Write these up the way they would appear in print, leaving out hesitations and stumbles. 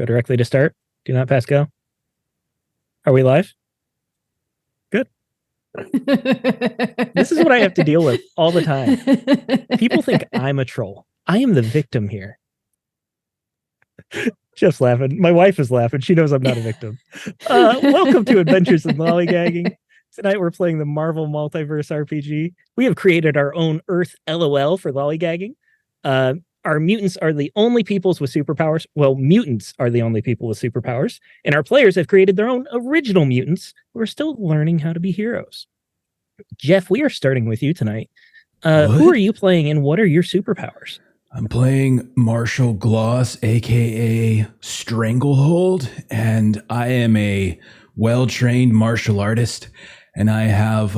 Go directly to start. Do not pass go. Are we live? Good. This is what I have to deal with all the time. People think I'm a troll. I am the victim here. Jeff's laughing. My wife is laughing. She knows I'm not a victim. Welcome to Adventures in Lollygagging. Tonight we're playing the Marvel Multiverse RPG. We have created our own Earth LOL for Lollygagging. Our mutants are the only peoples with superpowers. Well, mutants are the only people with superpowers. And our players have created their own original mutants who are still learning how to be heroes. Jeff, we are starting with you tonight. Who are you playing and what are your superpowers? I'm playing Marshall Gloss, aka Stranglehold, and I am a well-trained martial artist, and I have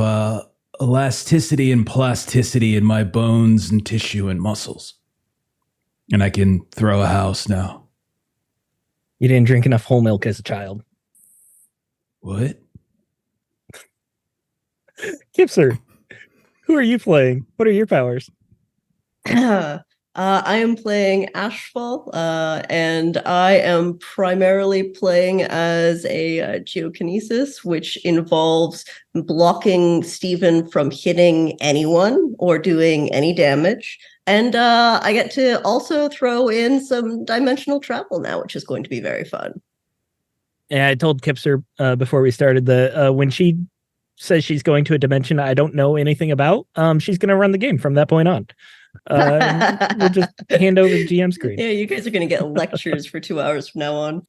elasticity and plasticity in my bones and tissue and muscles. And I can throw a house now. You didn't drink enough whole milk as a child. What? Kipser, who are you playing? What are your powers? I am playing Ashfall, and I am primarily playing as a geokinesis, which involves blocking Steven from hitting anyone or doing any damage. And I get to also throw in some dimensional travel now, which is going to be very fun. Yeah, I told Kipser before we started when she says she's going to a dimension I don't know anything about, she's going to run the game from that point on. We'll just hand over the GM screen. Yeah, you guys are going to get lectures for 2 hours from now on.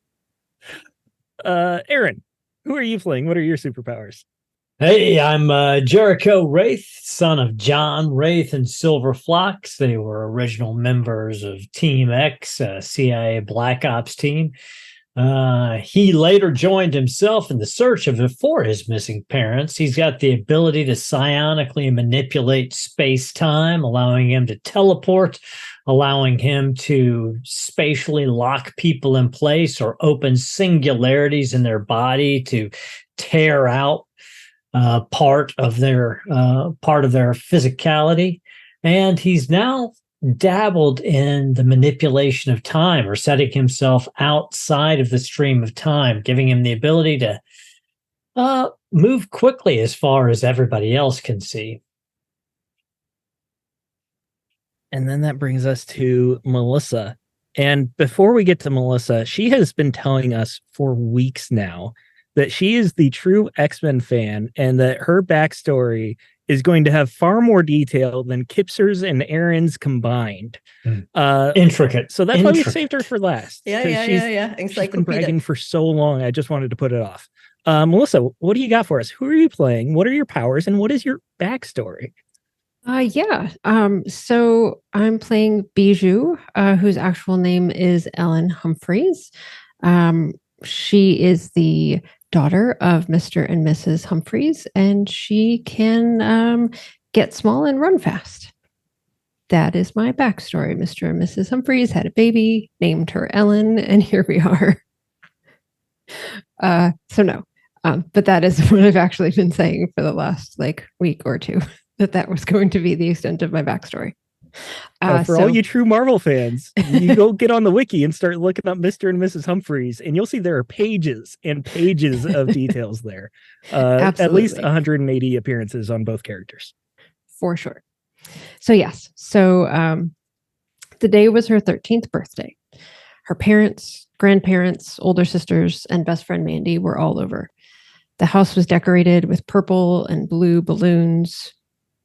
Aaron, who are you playing? What are your superpowers? Hey, I'm Jericho Wraith, son of John Wraith and Silver Fox. They were original members of Team X, CIA Black Ops team. He later joined himself in the search for his missing parents. He's got the ability to psionically manipulate space-time, allowing him to teleport, allowing him to spatially lock people in place or open singularities in their body to tear out part of their physicality. And he's now dabbled in the manipulation of time, or setting himself outside of the stream of time, giving him the ability to move quickly as far as everybody else can see. And then that brings us to Melissa. And before we get to Melissa, she has been telling us for weeks now that she is the true X-Men fan and that her backstory is going to have far more detail than Kipser's and Aaron's combined. Intricate. So that's why we saved her for last. Yeah. She's been bragging for so long. I just wanted to put it off. Melissa, what do you got for us? Who are you playing? What are your powers? And what is your backstory? So I'm playing Bijou, whose actual name is Ellen Humphreys. She is the daughter of Mr. and Mrs. Humphreys, and she can get small and run fast. That is my backstory. Mr. and Mrs. Humphreys had a baby, named her Ellen, and here we are. But that is what I've actually been saying for the last week or two, that was going to be the extent of my backstory. For all you true Marvel fans, you go get on the wiki and start looking up Mr. and Mrs. Humphreys, and you'll see there are pages and pages of details there. At least 180 appearances on both characters. For sure. So yes. The day was her 13th birthday. Her parents, grandparents, older sisters, and best friend Mandy were all over. The house was decorated with purple and blue balloons,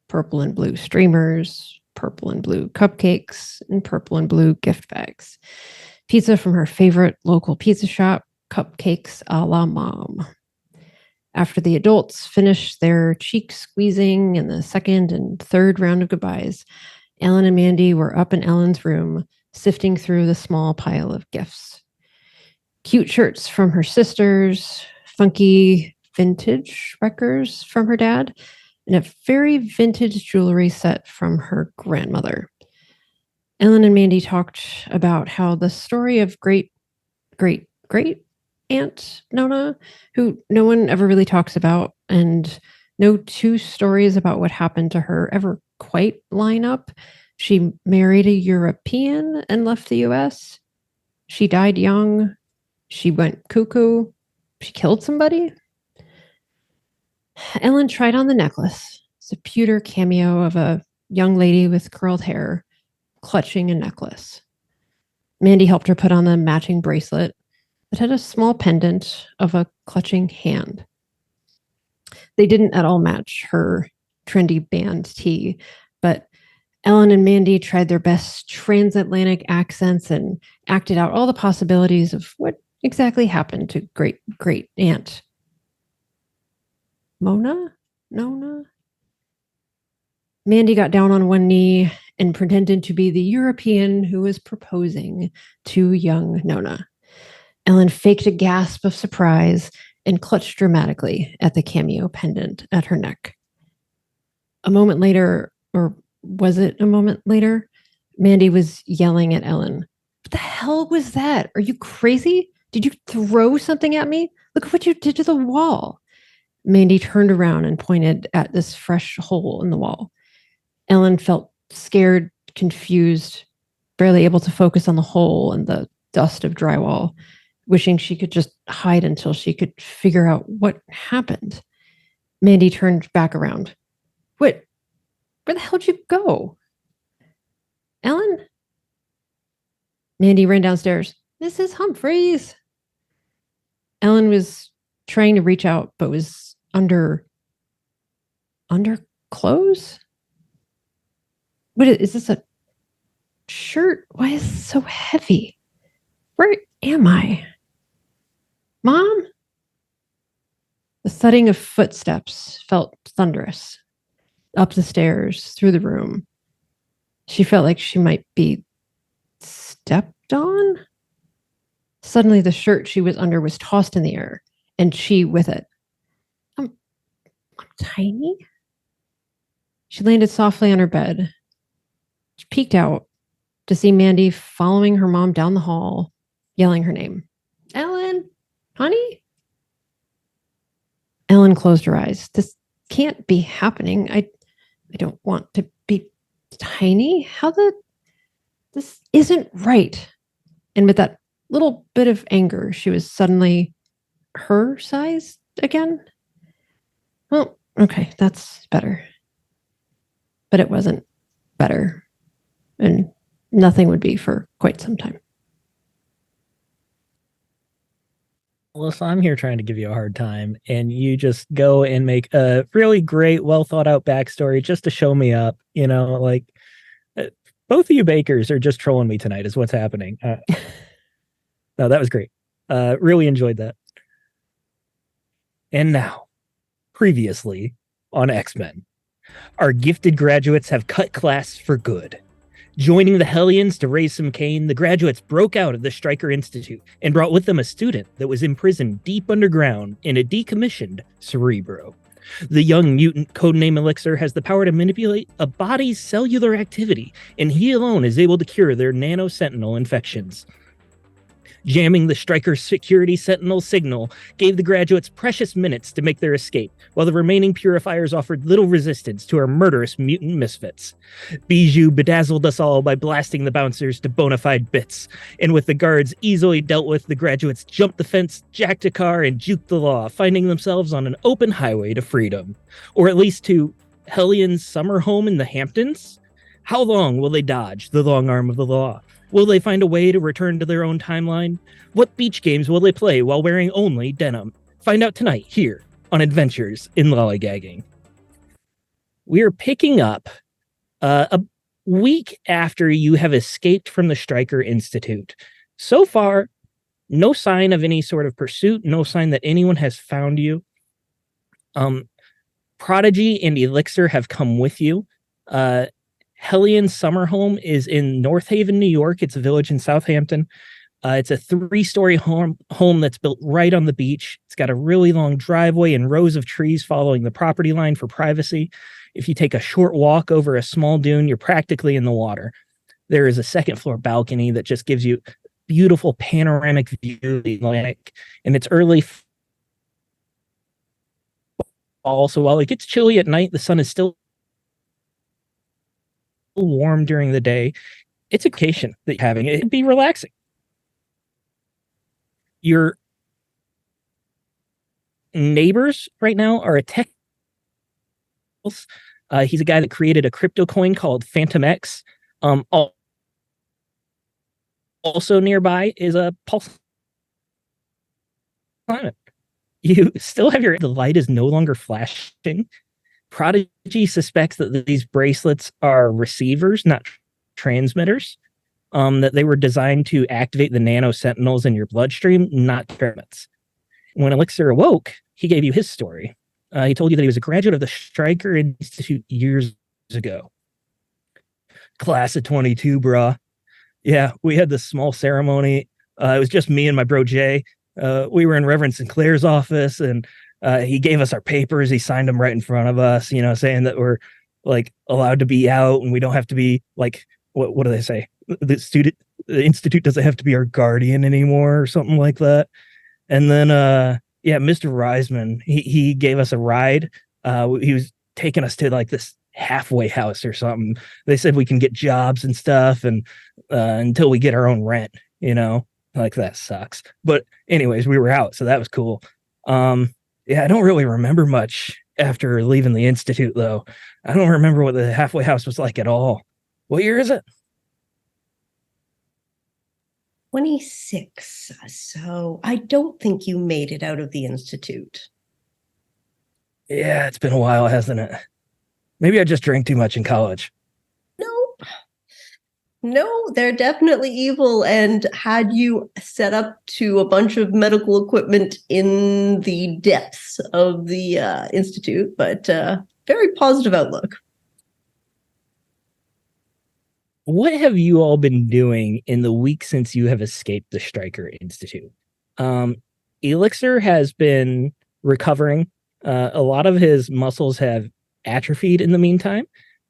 purple and blue streamers, purple and blue cupcakes, and purple and blue gift bags. Pizza from her favorite local pizza shop, Cupcakes a la Mom. After the adults finished their cheek squeezing in the second and third round of goodbyes, Ellen and Mandy were up in Ellen's room, sifting through the small pile of gifts. Cute shirts from her sisters, funky vintage records from her dad, and a very vintage jewelry set from her grandmother. Ellen and Mandy talked about how the story of great Aunt Nona, who no one ever really talks about, and no two stories about what happened to her ever quite line up. She married a European and left the US. She died young. She went cuckoo. She killed somebody. Ellen tried on the necklace. It's a pewter cameo of a young lady with curled hair clutching a necklace. Mandy helped her put on the matching bracelet that had a small pendant of a clutching hand. They didn't at all match her trendy band tee, but Ellen and Mandy tried their best transatlantic accents and acted out all the possibilities of what exactly happened to great great aunt Nona. Mandy got down on one knee and pretended to be the European who was proposing to young Nona. Ellen faked a gasp of surprise and clutched dramatically at the cameo pendant at her neck. A moment later, or was it a moment later, Mandy was yelling at Ellen. What the hell was that? Are you crazy? Did you throw something at me? Look at what you did to the wall. Mandy turned around and pointed at this fresh hole in the wall. Ellen felt scared, confused, barely able to focus on the hole and the dust of drywall, wishing she could just hide until she could figure out what happened. Mandy turned back around. What? Where the hell did you go? Ellen? Mandy ran downstairs. Mrs. Humphreys. Ellen was trying to reach out, but was under clothes? What is this, a shirt? Why is it so heavy? Where am I? Mom? The thudding of footsteps felt thunderous. Up the stairs, through the room. She felt like she might be stepped on. Suddenly, the shirt she was under was tossed in the air, and she with it. I'm tiny. She landed softly on her bed. She peeked out to see Mandy following her mom down the hall, yelling her name. Ellen, honey? Ellen closed her eyes. This can't be happening. I don't want to be tiny. This isn't right. And with that little bit of anger, she was suddenly her size again. Well, okay, that's better. But it wasn't better. And nothing would be for quite some time. Melissa, I'm here trying to give you a hard time, and you just go and make a really great, well thought out backstory just to show me up. You know, like both of you bakers are just trolling me tonight, is what's happening. No, that was great. Really enjoyed that. And now, previously on X-Men, our gifted graduates have cut class for good. Joining the Hellions to raise some cane, the graduates broke out of the Stryker Institute and brought with them a student that was imprisoned deep underground in a decommissioned Cerebro. The young mutant, codename Elixir, has the power to manipulate a body's cellular activity, and he alone is able to cure their nano-sentinel infections. Jamming the Stryker security sentinel signal gave the graduates precious minutes to make their escape, while the remaining purifiers offered little resistance to our murderous mutant misfits. Bijou bedazzled us all by blasting the bouncers to bona fide bits, and with the guards easily dealt with, the graduates jumped the fence, jacked a car, and juked the law, finding themselves on an open highway to freedom. Or at least to Hellion's summer home in the Hamptons? How long will they dodge the long arm of the law? Will they find a way to return to their own timeline? What beach games will they play while wearing only denim? Find out tonight here on Adventures in Lollygagging. We are picking up a week after you have escaped from the Stryker Institute. So far, no sign of any sort of pursuit, no sign that anyone has found you. Prodigy and Elixir have come with you. Hellion's summer home is in North Haven, New York. It's a village in Southampton. It's a 3-story home that's built right on the beach. It's got a really long driveway and rows of trees following the property line for privacy. If you take a short walk over a small dune, you're practically in the water. There is a second floor balcony that just gives you beautiful panoramic view of the Atlantic. And it's early fall, so while it gets chilly at night, the sun is still warm during the day. It's a vacation that you're having. It'd be relaxing. Your neighbors right now are a tech. He's a guy that created a crypto coin called Phantom X. Also nearby is a pulse climate. You still have the light is no longer flashing. Prodigy suspects that these bracelets are receivers, not transmitters. That they were designed to activate the nano sentinels in your bloodstream, not pyramids. When Elixir awoke, he gave you his story. He told you that he was a graduate of the Stryker Institute years ago. Class of 22, brah. Yeah, we had this small ceremony. It was just me and my bro Jay. We were in Reverend Sinclair's office, and he gave us our papers. He signed them right in front of us, saying that we're like allowed to be out and we don't have to be like, what do they say? The institute doesn't have to be our guardian anymore or something like that. And then, Mr. Reisman, he gave us a ride. He was taking us to like this halfway house or something. They said we can get jobs and stuff, and until we get our own rent, like that sucks. But anyways, we were out, so that was cool. I don't really remember much after leaving the institute, though. I don't remember what the halfway house was like at all. What year is it? 26. So I don't think you made it out of the institute. Yeah, it's been a while, hasn't it? Maybe I just drank too much in college. No, they're definitely evil and had you set up to a bunch of medical equipment in the depths of the institute, but very positive outlook. What have you all been doing in the week since you have escaped the Stryker Institute? Elixir has been recovering. A lot of his muscles have atrophied in the meantime,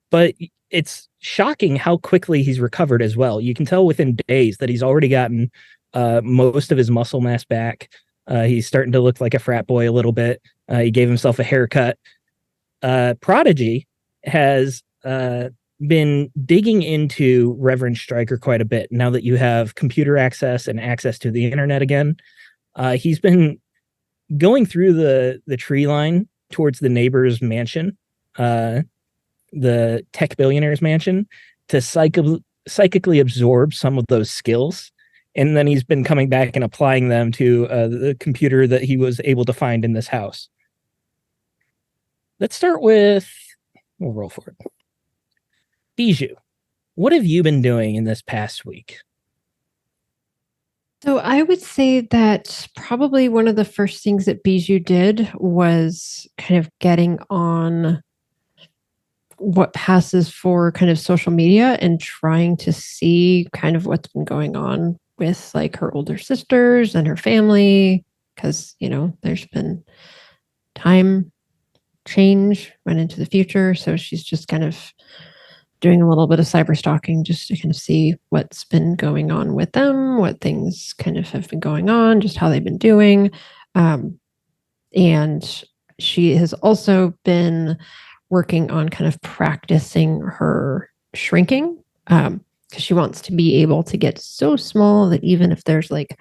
but it's shocking how quickly he's recovered as well. You can tell within days that he's already gotten most of his muscle mass back. He's starting to look like a frat boy a little bit. He gave himself a haircut. Prodigy has been digging into Reverend Stryker quite a bit now that you have computer access and access to the internet again. He's been going through the tree line towards the neighbor's mansion, the tech billionaire's mansion, to psychically absorb some of those skills. And then he's been coming back and applying them to the computer that he was able to find in this house. Let's start with, we'll roll for it. Bijou, what have you been doing in this past week? So I would say that probably one of the first things that Bijou did was kind of getting on what passes for kind of social media and trying to see kind of what's been going on with like her older sisters and her family, because, there's been time change went into the future. So she's just kind of doing a little bit of cyber stalking just to kind of see what's been going on with them, what things kind of have been going on, just how they've been doing. And she has also been working on kind of practicing her shrinking, because she wants to be able to get so small that even if there's like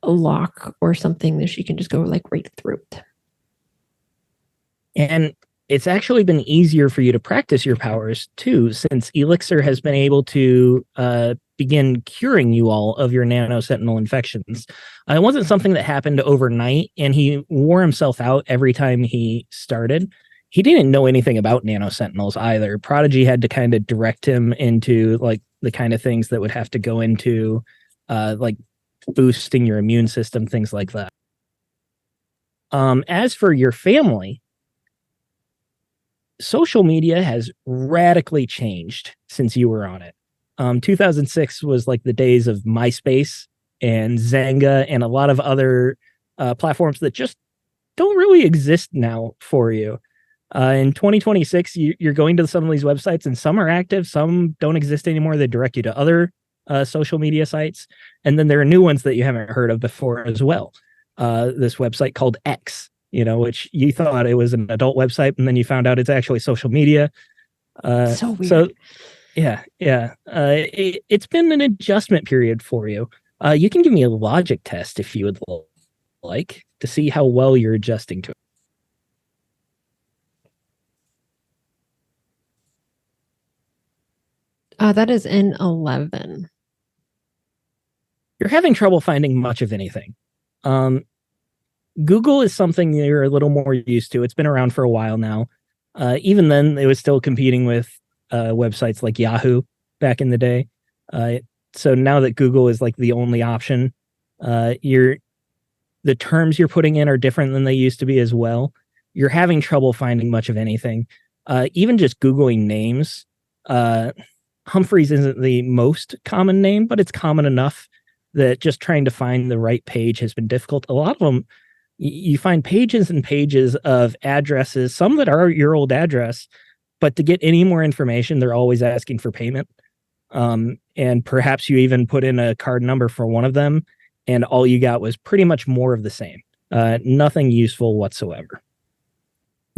a lock or something, that she can just go like right through it. And it's actually been easier for you to practice your powers too, since Elixir has been able to begin curing you all of your nano sentinel infections. It wasn't something that happened overnight, and he wore himself out every time he started. He didn't know anything about nano sentinels either. Prodigy had to kind of direct him into like the kind of things that would have to go into like boosting your immune system, things like that. As for your family, social media has radically changed since you were on it. 2006 was like the days of MySpace and Zanga and a lot of other platforms that just don't really exist now for you. In 2026, you're going to some of these websites and some are active, some don't exist anymore. They direct you to other social media sites. And then there are new ones that you haven't heard of before as well. This website called X, which you thought it was an adult website, and then you found out it's actually social media. So weird. So, yeah. It's been an adjustment period for you. You can give me a logic test if you would like to see how well you're adjusting to it. That is an 11. You're having trouble finding much of anything. Google is something you're a little more used to. It's been around for a while now. Even then, it was still competing with websites like Yahoo back in the day. So now that Google is like the only option, the terms you're putting in are different than they used to be as well. You're having trouble finding much of anything. Even just Googling names, Humphreys isn't the most common name, but it's common enough that just trying to find the right page has been difficult. A lot of them, you find pages and pages of addresses, some that are your old address, but to get any more information, they're always asking for payment. And perhaps you even put in a card number for one of them, and all you got was pretty much more of the same. Nothing useful whatsoever.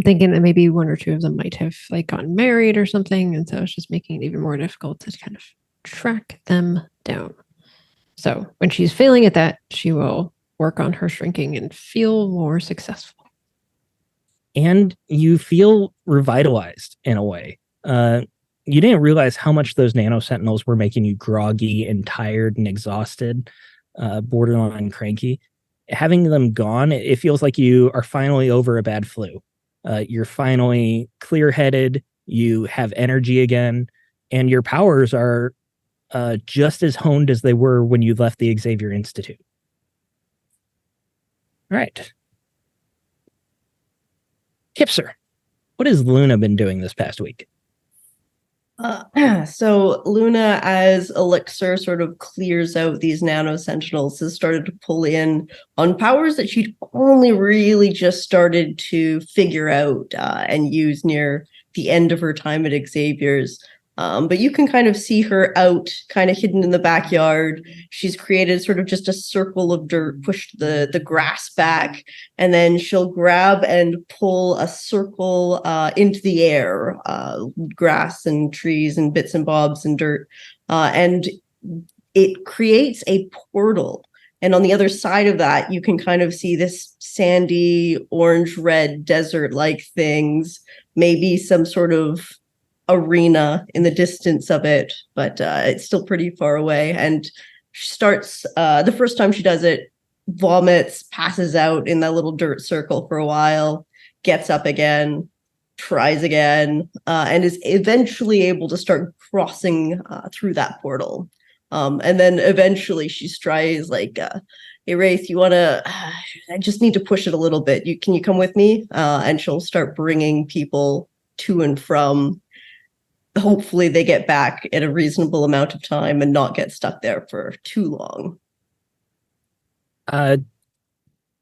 Thinking that maybe one or two of them might have like gotten married or something, and so it's just making it even more difficult to kind of track them down. So when she's failing at that, she will work on her shrinking and feel more successful. And you feel revitalized in a way. You didn't realize how much those nano sentinels were making you groggy and tired and exhausted, borderline cranky. Having them gone, it feels like you are finally over a bad flu. You're finally clear-headed, you have energy again, and your powers are just as honed as they were when you left the Xavier Institute. All right. Kipser, what has Luna been doing this past week? So Luna, as Elixir sort of clears out these nano sentinels, has started to pull in on powers that she'd only really just started to figure out and use near the end of her time at Xavier's. But you can kind of see her out, kind of hidden in the backyard. She's created sort of just a circle of dirt, pushed the grass back, and then she'll grab and pull a circle into the air, grass and trees and bits and bobs and dirt. And it creates a portal. And on the other side of that, you can kind of see this sandy, orange-red, desert-like things, maybe some sort of arena in the distance of it, but it's still pretty far away. And she starts, the first time she does it, vomits, passes out in that little dirt circle for a while, gets up again, tries again, and is eventually able to start crossing through that portal. And then eventually she tries like, hey, Wraith, you want to, I just need to push it a little bit. Can you come with me? And she'll start bringing people to and from. Hopefully they get back in a reasonable amount of time and not get stuck there for too long. Do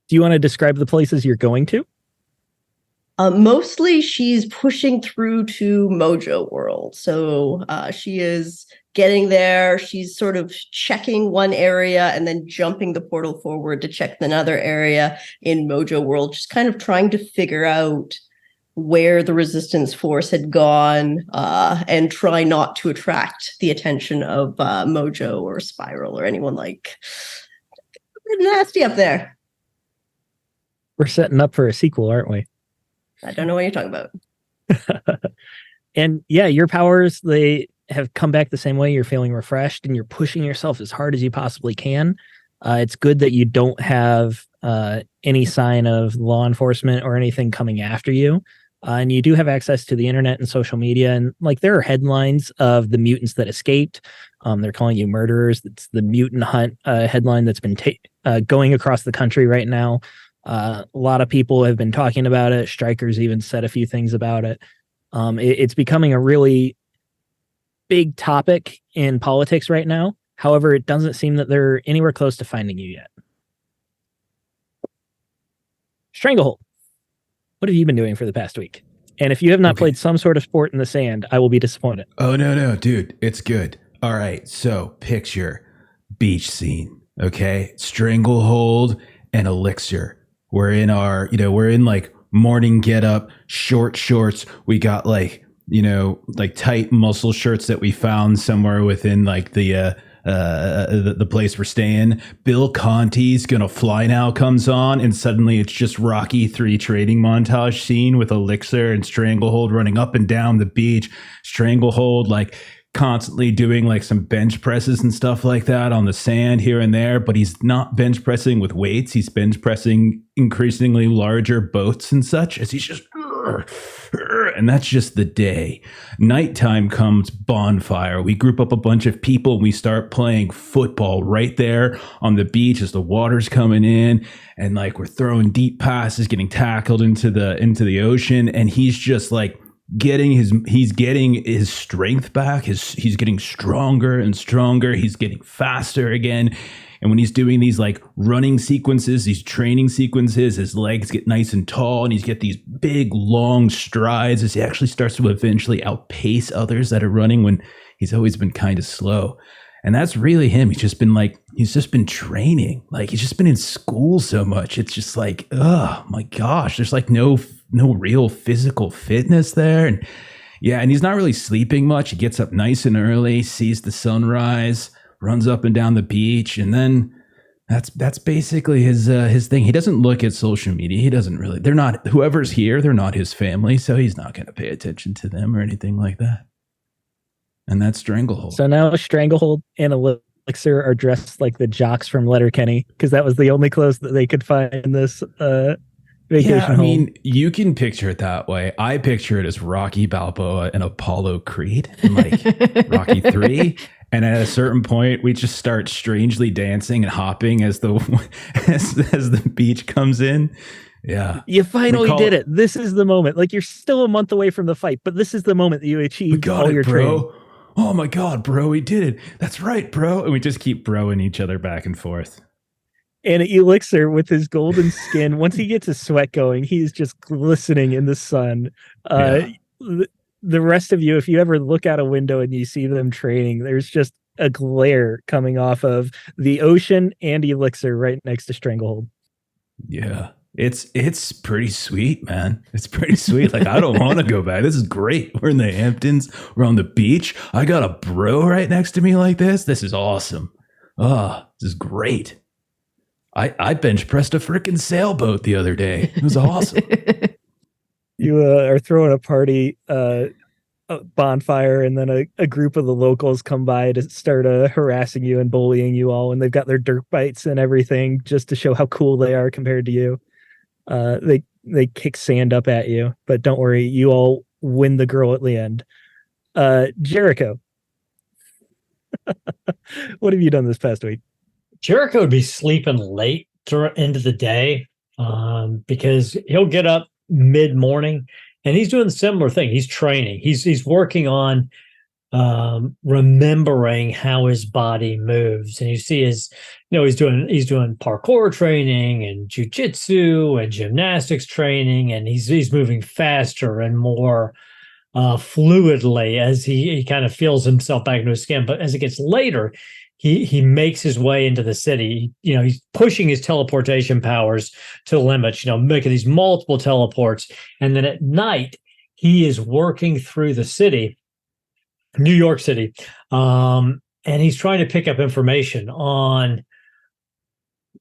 you want to describe the places you're going to? Mostly she's pushing through to Mojo World. So she is getting there. She's sort of checking one area and then jumping the portal forward to check another area in Mojo World, just kind of trying to figure out where the resistance force had gone and try not to attract the attention of Mojo or Spiral or anyone like nasty up there. We're setting up for a sequel, aren't we? I don't know what you're talking about. And yeah, your powers, they have come back the same way. You're feeling refreshed and you're pushing yourself as hard as you possibly can. It's good that you don't have any sign of law enforcement or anything coming after you. And you do have access to the internet and social media. And like there are headlines of the mutants that escaped. They're calling you murderers. It's the mutant hunt headline that's been going across the country right now. A lot of people have been talking about it. Strikers even said a few things about it. It's becoming a really big topic in politics right now. However, it doesn't seem that they're anywhere close to finding you yet. Stranglehold. What have you been doing for the past week? And if you have not played some sort of sport in the sand, I will be disappointed. Oh, no, dude. It's good. All right. So picture beach scene. Okay. Stranglehold and Elixir. We're in our, we're in like morning get up, short shorts. We got like, like tight muscle shirts that we found somewhere within like the the place we're staying. Bill Conti's Gonna Fly Now comes on, and suddenly it's just Rocky 3 training montage scene with Elixir and Stranglehold running up and down the beach. Stranglehold like constantly doing like some bench presses and stuff like that on the sand here and there, but he's not bench pressing with weights. He's bench pressing increasingly larger boats and such as he's just, and that's just the day. Nighttime comes, bonfire. We group up a bunch of people and we start playing football right there on the beach as the water's coming in, and like we're throwing deep passes, getting tackled into the ocean, and he's just like getting his strength back. He's getting stronger and stronger. He's getting faster again. And when he's doing these like running sequences, these training sequences, his legs get nice and tall, and he's get these big long strides as he actually starts to eventually outpace others that are running when he's always been kind of slow. And that's really him. He's just been training. Like he's just been in school so much. It's just like, oh my gosh, there's like no real physical fitness there. And yeah, and he's not really sleeping much. He gets up nice and early, sees the sunrise, runs up and down the beach, and then that's basically his thing. He doesn't look at social media. He doesn't really. They're not, whoever's here, they're not his family, so he's not going to pay attention to them or anything like that. And that's Stranglehold. So now Stranglehold and Elixir are dressed like the jocks from Letterkenny, because that was the only clothes that they could find in this vacation home. I mean, you can picture it that way. I picture it as Rocky Balboa and Apollo Creed, and like Rocky 3. And at a certain point, we just start strangely dancing and hopping as the beach comes in. Yeah. You finally did it. This is the moment. Like, you're still a month away from the fight, but this is the moment that you achieved all your training. Oh my God, bro, we did it. That's right, bro. And we just keep broing each other back and forth. And Elixir, with his golden skin, once he gets his sweat going, he's just glistening in the sun. The rest of you, if you ever look out a window and you see them training, there's just a glare coming off of the ocean and Elixir right next to Stranglehold. Yeah. It's pretty sweet, man. It's pretty sweet. Like, I don't want to go back. This is great. We're in the Hamptons. We're on the beach. I got a bro right next to me like this. This is awesome. Oh, this is great. I bench pressed a freaking sailboat the other day. It was awesome. You are throwing a party, a bonfire, and then a group of the locals come by to start harassing you and bullying you all, and they've got their dirt bikes and everything just to show how cool they are compared to you. They kick sand up at you, but don't worry, you all win the girl at the end. Jericho, what have you done this past week? Jericho would be sleeping late into the day because he'll get up mid-morning and he's doing a similar thing. He's training. He's working on remembering how his body moves, and you see he's doing parkour training and jujitsu and gymnastics training, and he's moving faster and more fluidly as he kind of feels himself back into his skin. But as it gets later, he makes his way into the city. He's pushing his teleportation powers to the limits, making these multiple teleports. And then at night, he is working through the city, New York City, and he's trying to pick up information on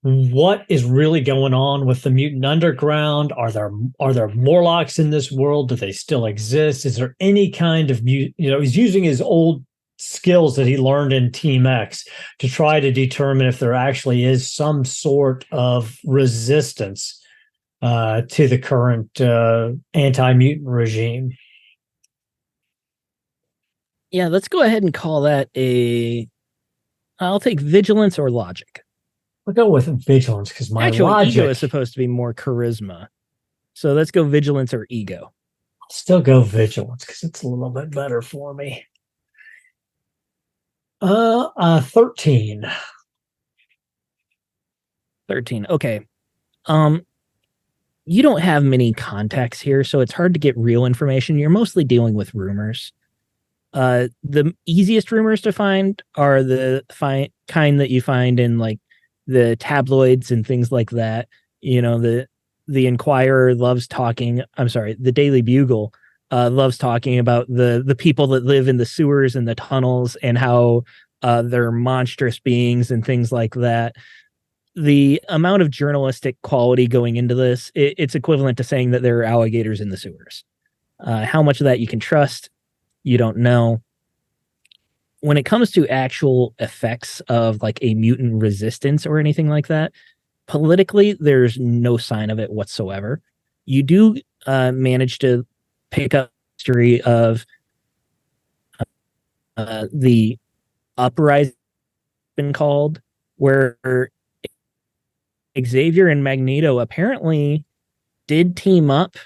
what is really going on with the mutant underground. Are there Morlocks in this world? Do they still exist? Is there any kind of he's using his old skills that he learned in Team X to try to determine if there actually is some sort of resistance to the current anti-mutant regime. Yeah, let's go ahead and call that I'll take vigilance or logic. I'll go with vigilance because my logic... ego is supposed to be more charisma. So let's go vigilance or ego. I'll still go vigilance because it's a little bit better for me. 13. 13. Okay. You don't have many contacts here, so it's hard to get real information. You're mostly dealing with rumors. The easiest rumors to find are the kind that you find in like the tabloids and things like that. The Inquirer loves talking. I'm sorry, the Daily Bugle loves talking about the people that live in the sewers and the tunnels and how they're monstrous beings and things like that. The amount of journalistic quality going into this, it's equivalent to saying that there are alligators in the sewers. How much of that you can trust, you don't know. When it comes to actual effects of like a mutant resistance or anything like that, politically, there's no sign of it whatsoever. You do manage to pick up history of the uprising, been called, where Xavier and Magneto apparently did team up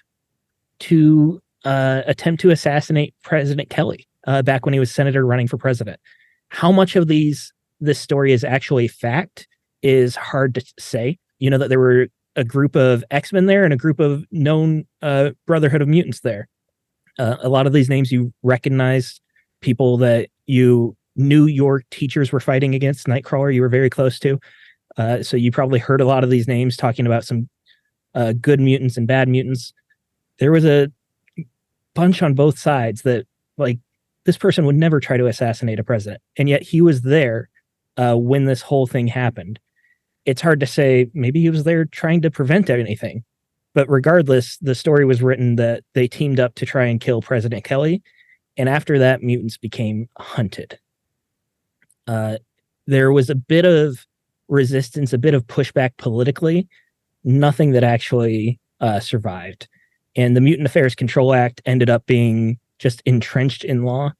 to attempt to assassinate President Kelly back when he was senator running for president. How much of this story is actually fact is hard to say. You know that there were a group of X-Men there and a group of known Brotherhood of Mutants there. A lot of these names you recognize, people that you knew your teachers were fighting against, Nightcrawler you were very close to. So you probably heard a lot of these names talking about some good mutants and bad mutants. There was a bunch on both sides that, like, this person would never try to assassinate a president, and yet he was there when this whole thing happened. It's hard to say. Maybe he was there trying to prevent anything. But regardless, the story was written that they teamed up to try and kill President Kelly, and after that, mutants became hunted. There was a bit of resistance, a bit of pushback politically, nothing that actually survived. And the Mutant Affairs Control Act ended up being just entrenched in law.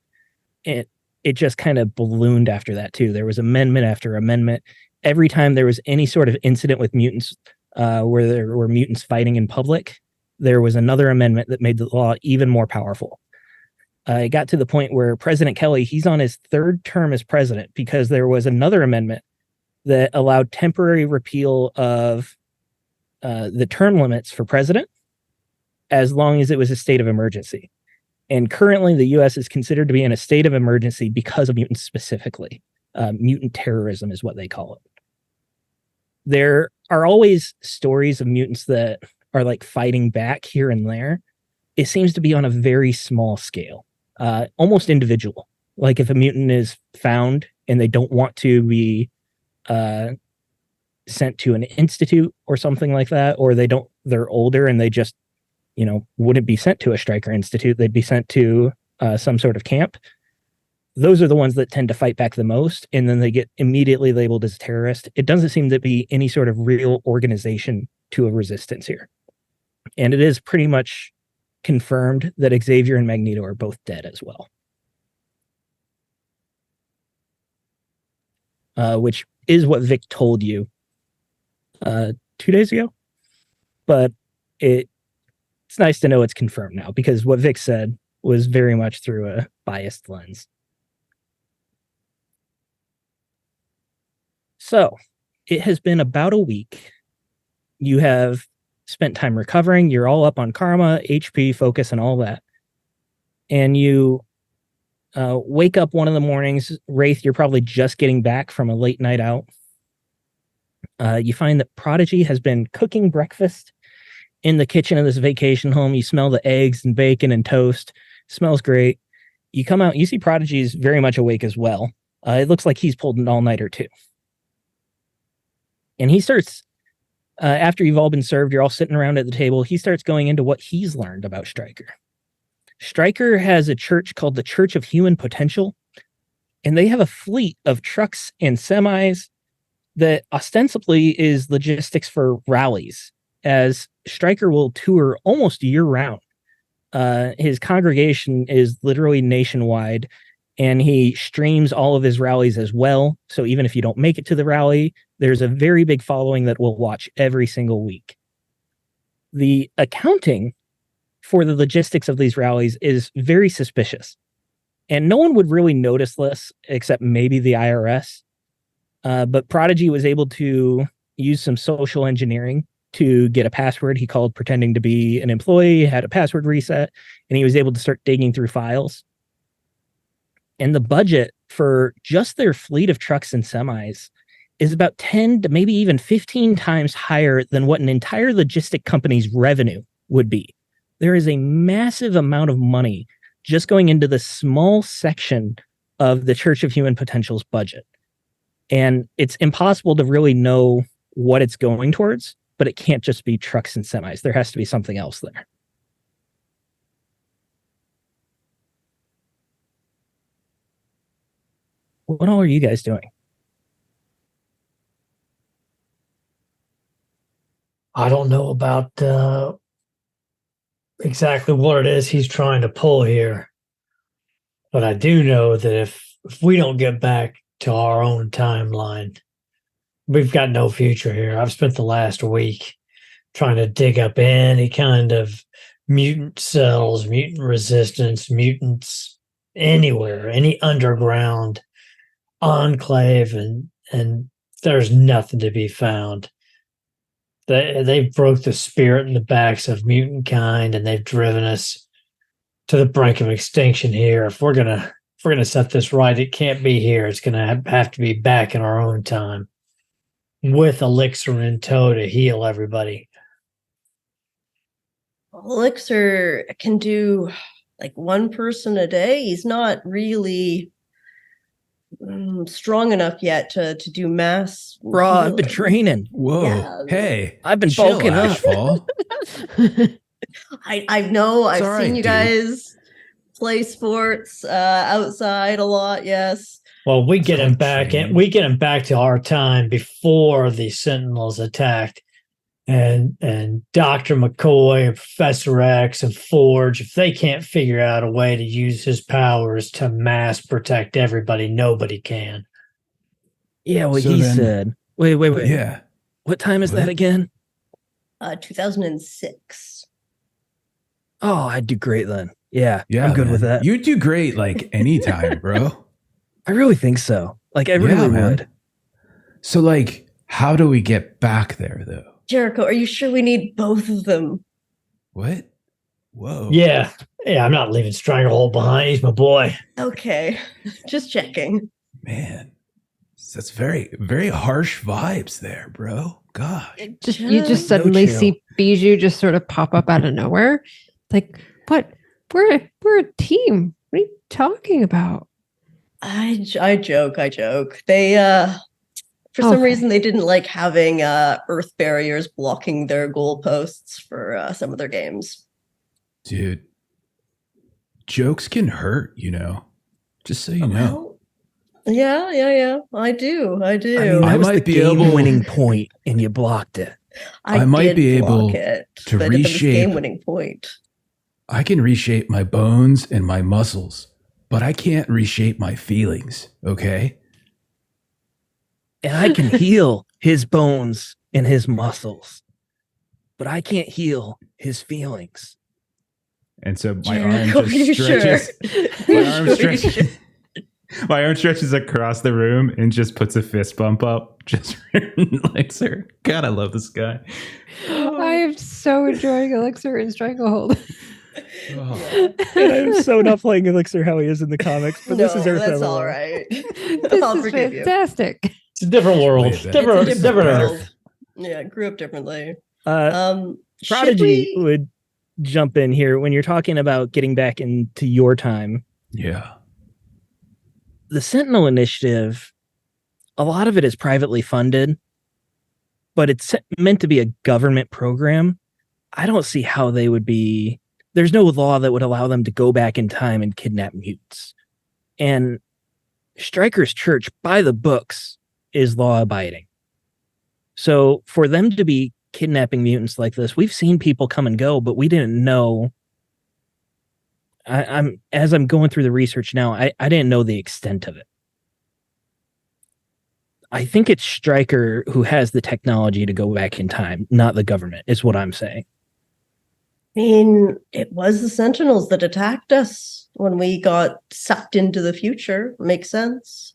It just kind of ballooned after that, too. There was amendment after amendment. Every time there was any sort of incident with mutants where there were mutants fighting in public, there was another amendment that made the law even more powerful. It got to the point where President Kelly, he's on his third term as president because there was another amendment that allowed temporary repeal of the term limits for president as long as it was a state of emergency. And currently, the U.S. is considered to be in a state of emergency because of mutants specifically. Mutant terrorism is what they call it. There are always stories of mutants that are like fighting back here and there. It seems to be on a very small scale, almost individual. Like if a mutant is found and they don't want to be sent to an institute or something like that, or they're older and they just, wouldn't be sent to a Stryker Institute. They'd be sent to some sort of camp. Those are the ones that tend to fight back the most, and then they get immediately labeled as terrorist. It doesn't seem to be any sort of real organization to a resistance here. And it is pretty much confirmed that Xavier and Magneto are both dead as well. Which is what Vic told you 2 days ago. But it's nice to know it's confirmed now, because what Vic said was very much through a biased lens. So it has been about a week. You have spent time recovering. You're all up on karma, HP, focus, and all that. And you wake up one of the mornings. Wraith, you're probably just getting back from a late night out. You find that Prodigy has been cooking breakfast in the kitchen of this vacation home. You smell the eggs and bacon and toast. Smells great. You come out, you see Prodigy's very much awake as well. It looks like he's pulled an all-nighter too. And he starts, after you've all been served, you're all sitting around at the table, he starts going into what he's learned about Stryker. Stryker has a church called the Church of Human Potential, and they have a fleet of trucks and semis that ostensibly is logistics for rallies, as Stryker will tour almost year-round. His congregation is literally nationwide, and he streams all of his rallies as well. So even if you don't make it to the rally, there's a very big following that will watch every single week. The accounting for the logistics of these rallies is very suspicious. And no one would really notice this except maybe the IRS. But Prodigy was able to use some social engineering to get a password. He called pretending to be an employee, had a password reset, and he was able to start digging through files. And the budget for just their fleet of trucks and semis is about 10 to maybe even 15 times higher than what an entire logistic company's revenue would be. There is a massive amount of money just going into the small section of the Church of Human Potential's budget. And it's impossible to really know what it's going towards, but it can't just be trucks and semis. There has to be something else there. What all are you guys doing? I don't know about exactly what it is he's trying to pull here. But I do know that if we don't get back to our own timeline, we've got no future here. I've spent the last week trying to dig up any kind of mutant cells, mutant resistance, mutants anywhere, any underground enclave, and there's nothing to be found. They broke the spirit in the backs of mutant kind, and they've driven us to the brink of extinction here. If we're gonna set this right, it can't be here. It's gonna have to be back in our own time, with Elixir in tow to heal everybody. Elixir can do like one person a day. He's not really strong enough yet to do mass. Bro, I've been healing. training. Whoa. Yeah. Hey. I've been chill, bulking up. Ashfall. I know. I've all seen right, you dude. guys play sports outside a lot. Yes. Well, we get him called back training. in. We get him back to our time before the Sentinels attacked, and Dr. McCoy and Professor X and Forge, if they can't figure out a way to use his powers to mass protect everybody, nobody can. Yeah, what So he then- said. Wait. Yeah. What time is What? that again? 2006. Oh, I'd do great then. Yeah, Yeah. I'm good man. with that. You do great like anytime, bro. I really think so. Like, I Yeah, really man. would. So like, how do we get back there though? Jericho, are you sure we need both of them? What? Whoa. Yeah, I'm not leaving Stranglehold behind. He's my boy. Okay, just checking. Man. That's very, very harsh vibes there, bro. Gosh. You just No suddenly chill. see Bijou just sort of pop up out of nowhere. Like, what? We're a team. What are you talking about? I joke. They for some Okay. reason they didn't like having earth barriers blocking their goalposts for some of their games. Dude. Jokes can hurt, you know. Just so you know. Well, yeah. I do. I mean, I that was might the be able- game-winning point, and you blocked it. I might did be block able it, to but it was reshape- game-winning point. I can reshape my bones and my muscles, but I can't reshape my feelings, okay? And I can heal his bones and his muscles, but I can't heal his feelings. And so my Jericho, arm are you just stretches. sure? My arm Are you stretches. sure? My arm stretches across the room and just puts a fist bump up. Just for Elixir. God, I love this guy. I am so enjoying Elixir and Stranglehold. Oh. And I'm so not playing Elixir how he is in the comics, but this is No, Earth that's LOL. all right. This I'll is forgive you. fantastic. It's a different world. Way better. Different, It's a different different Earth. world. Yeah, grew up differently. Should Prodigy we- would jump in here when you're talking about getting back into your time. Yeah. The Sentinel Initiative, a lot of it is privately funded, but it's meant to be a government program. I don't see how they would be. There's no law that would allow them to go back in time and kidnap mutants. And Stryker's church, by the books, is law abiding. So for them to be kidnapping mutants like this, we've seen people come and go, but we didn't know. As I'm going through the research now, I didn't know the extent of it. I think it's Stryker who has the technology to go back in time, not the government, is what I'm saying. I mean, it was the Sentinels that attacked us when we got sucked into the future. Makes sense.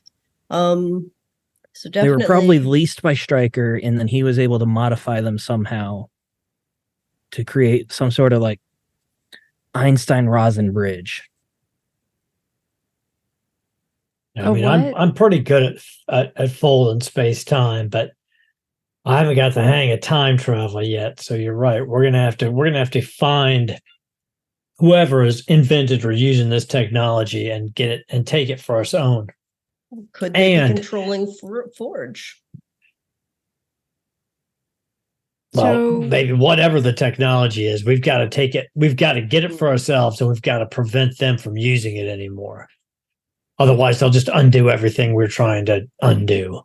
So definitely, They were probably leased by Stryker, and then he was able to modify them somehow to create some sort of like Einstein-Rosen bridge. I mean, I'm pretty good at folding space time, but I haven't got the hang of time travel yet. So you're right. We're gonna have to find whoever has invented or using this technology and get it and take it for its own. Could they And- be controlling Forge? Well, So- maybe whatever the technology is, we've got to take it. We've got to get it for ourselves, and we've got to prevent them from using it anymore. Otherwise, they'll just undo everything we're trying to undo.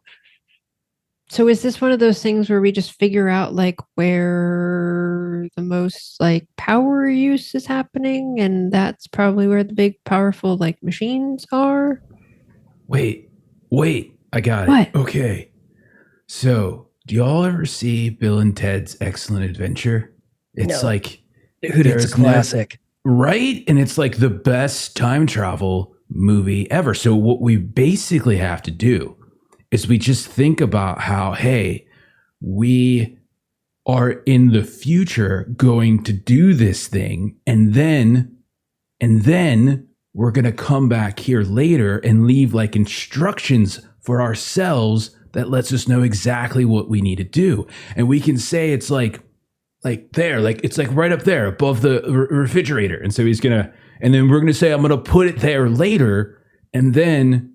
So is this one of those things where we just figure out like where the most like power use is happening, and that's probably where the big powerful like machines are? Wait, I got What? it. Okay. So, do y'all ever see Bill and Ted's Excellent Adventure? It's No. like, Dude, it's There's no- classic. right? And it's like the best time travel movie ever. So, what we basically have to do is we just think about how, hey, we are in the future going to do this thing, and then we're going to come back here later and leave like instructions for ourselves that lets us know exactly what we need to do. And we can say it's like there, like it's like right up there above the refrigerator. And so and then we're going to say, I'm going to put it there later, and then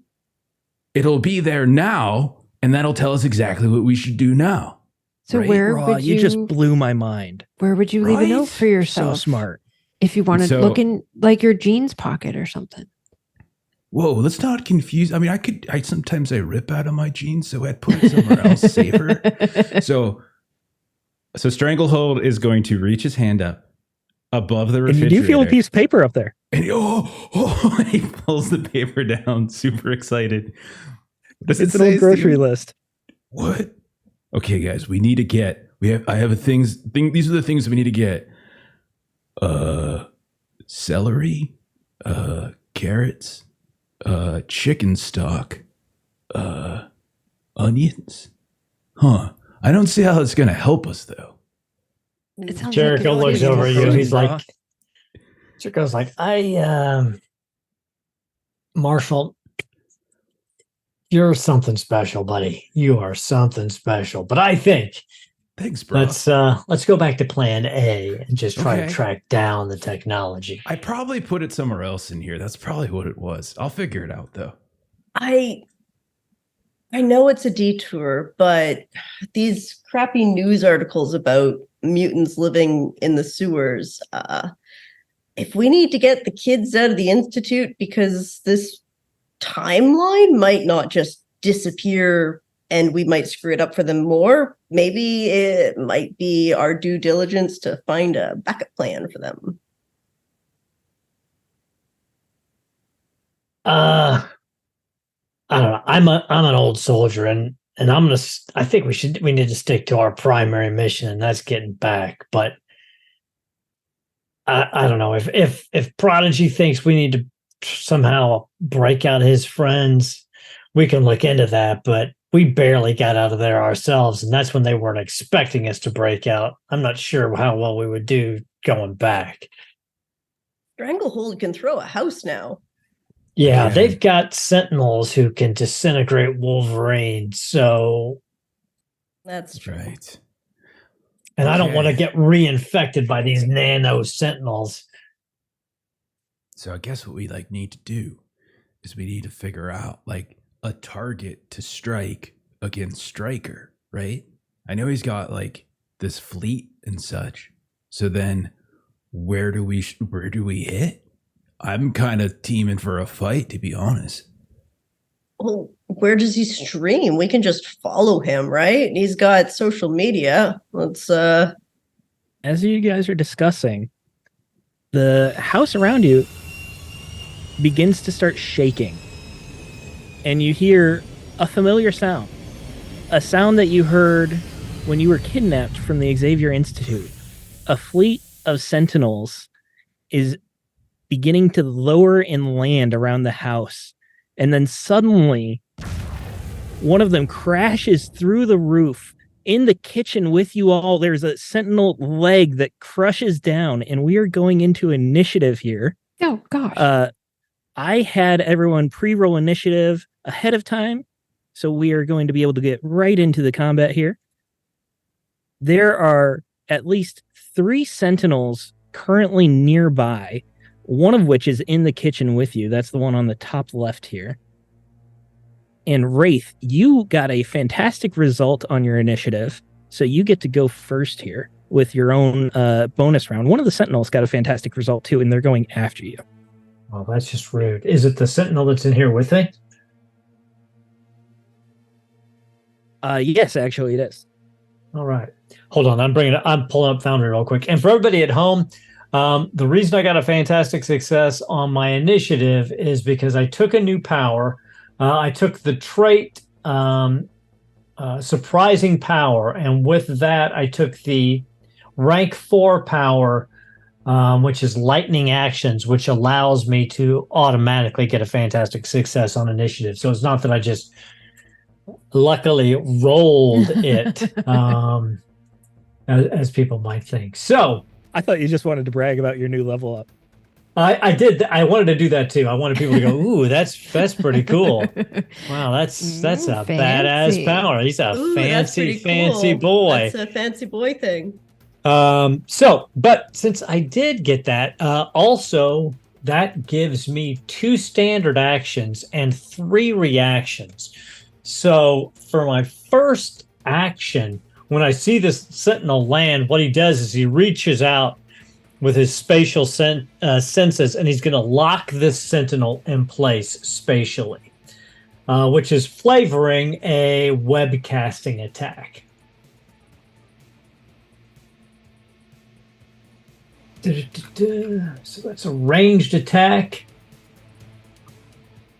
it'll be there now, and that'll tell us exactly what we should do now. So Right? where Raw, would you just blew my mind. where would you leave a note Right? for So yourself? smart. If you want to So- look in like your jeans pocket or something. Whoa, let's not confuse. I mean, I sometimes rip out of my jeans, so I'd put it somewhere else safer. So Stranglehold is going to reach his hand up above the And you refrigerator. do feel a piece of paper up there. and He pulls the paper down, super excited. Does it It's an say old grocery Stephen? list. what? Okay, guys, we need to get. I have a things. These are the things we need to get. Celery, carrots, chicken stock, onions. Huh. I don't see how it's gonna help us though. It sounds Jericho like looks it's over at you. frozen He's raw. like, Jericho's like, Marshall, you're something special, buddy. You are something special. But I think Thanks, bro. let's go back to plan A and just try to Okay. track down the technology. I probably put it somewhere else in here. That's probably what it was. I'll figure it out though. I know it's a detour, but these crappy news articles about mutants living in the sewers, if we need to get the kids out of the institute because this timeline might not just disappear and we might screw it up for them more, maybe it might be our due diligence to find a backup plan for them. I don't know. I'm an old soldier, and I think we need to stick to our primary mission, and that's getting back. But I don't know if Prodigy thinks we need to somehow break out his friends, we can look into that. But we barely got out of there ourselves, and that's when they weren't expecting us to break out. I'm not sure how well we would do going back. Stranglehold can throw a house now. Yeah, Yeah. they've got Sentinels who can disintegrate Wolverine. So, That's true. Right. and I don't want to Okay. get reinfected by these nano Sentinels. So I guess what we need to do is we need to figure out like a target to strike against Stryker, right? I know he's got like this fleet and such. So then where do we hit? I'm kind of teaming for a fight, to be honest. Well, where does he stream? We can just follow him, right? He's got social media. Let's As you guys are discussing, the house around you begins to start shaking. And you hear a familiar sound. A sound that you heard when you were kidnapped from the Xavier Institute. A fleet of Sentinels is beginning to lower and land around the house. And then suddenly, one of them crashes through the roof in the kitchen with you all. There's a Sentinel leg that crushes down, and we are going into initiative here. Oh gosh. I had everyone pre-roll initiative ahead of time, so we are going to be able to get right into the combat here. There are at least 3 Sentinels currently nearby, one of which is in the kitchen with you. That's the one on the top left here. And Wraith, you got a fantastic result on your initiative, so you get to go first here with your own bonus round. One of the Sentinels got a fantastic result too, and they're going after you. Well, that's just rude. Is it the Sentinel that's in here with me? Yes, actually it is. All right. Hold on. I'm pulling up Foundry real quick. And for everybody at home, the reason I got a fantastic success on my initiative is because I took a new power. I took the trait surprising power, and with that, I took the rank 4 power, which is lightning actions, which allows me to automatically get a fantastic success on initiative. So it's not that I just luckily rolled it, as people might think. So I thought you just wanted to brag about your new level up. I did. I wanted to do that too. I wanted people to go, "Ooh, that's pretty cool." Wow, that's a badass power. He's a fancy boy. That's a fancy boy thing. But since I did get that, also that gives me 2 standard actions and 3 reactions. So for my first action, when I see this Sentinel land, what he does is he reaches out with his spatial senses, and he's going to lock this Sentinel in place spatially, which is flavoring a web casting attack. So that's a ranged attack.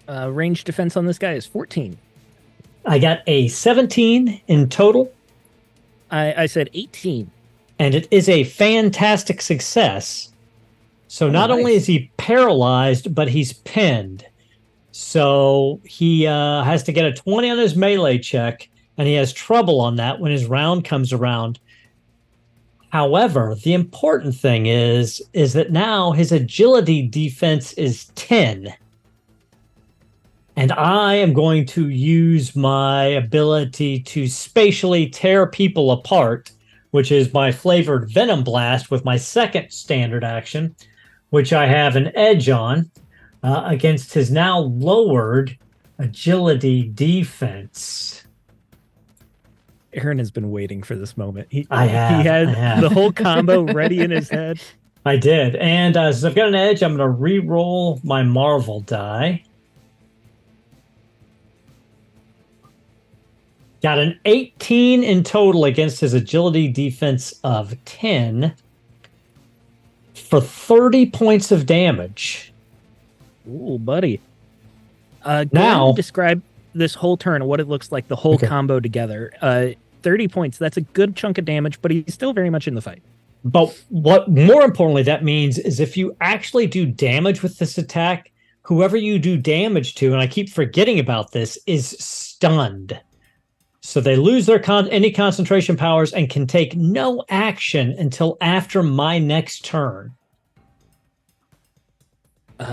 Range defense on this guy is 14. I got a 17 in total. I said 18. And it is a fantastic success. So not only is he paralyzed, but he's pinned. So he has to get a 20 on his melee check, and he has trouble on that when his round comes around. However, the important thing is that now his agility defense is 10. And I am going to use my ability to spatially tear people apart, which is my flavored Venom Blast with my second standard action, which I have an edge on against his now lowered agility defense. Aaron has been waiting for this moment. He I have. the whole combo ready in his head. I did. And since I've got an edge, I'm going to re-roll my Marvel die. Got an 18 in total against his agility defense of 10 for 30 points of damage. Ooh, buddy. Now describe this whole turn and what it looks like, the whole combo together. 30 points, that's a good chunk of damage, but he's still very much in the fight. But what more importantly that means is if you actually do damage with this attack, whoever you do damage to, and I keep forgetting about this, is stunned. So they lose their any concentration powers and can take no action until after my next turn.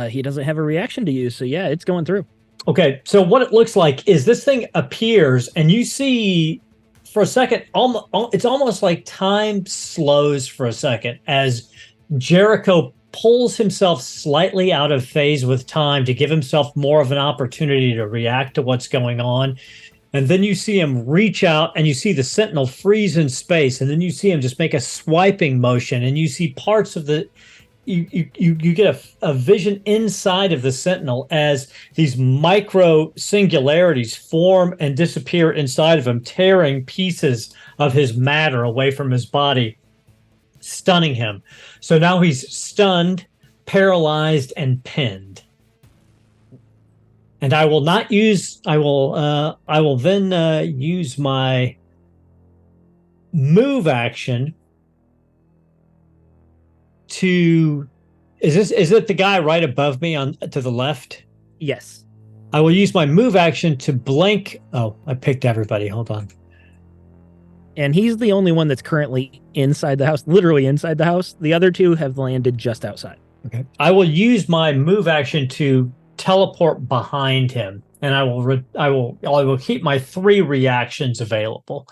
He doesn't have a reaction to use, so yeah, it's going through. Okay, so what it looks like is this thing appears, and you see for a second, it's almost like time slows for a second as Jericho pulls himself slightly out of phase with time to give himself more of an opportunity to react to what's going on. And then you see him reach out, and you see the Sentinel freeze in space, and then you see him just make a swiping motion, and you see parts of the you get a vision inside of the Sentinel as these micro singularities form and disappear inside of him, tearing pieces of his matter away from his body, stunning him. So now he's stunned, paralyzed, and pinned. And I will not use. I will then use my move action to. Is it the guy right above me to the left? Yes. I will use my move action to blink. Oh, I picked everybody. Hold on. And he's the only one that's currently inside the house, literally inside the house. The other two have landed just outside. Okay. I will use my move action to teleport behind him, and I will keep my 3 reactions available.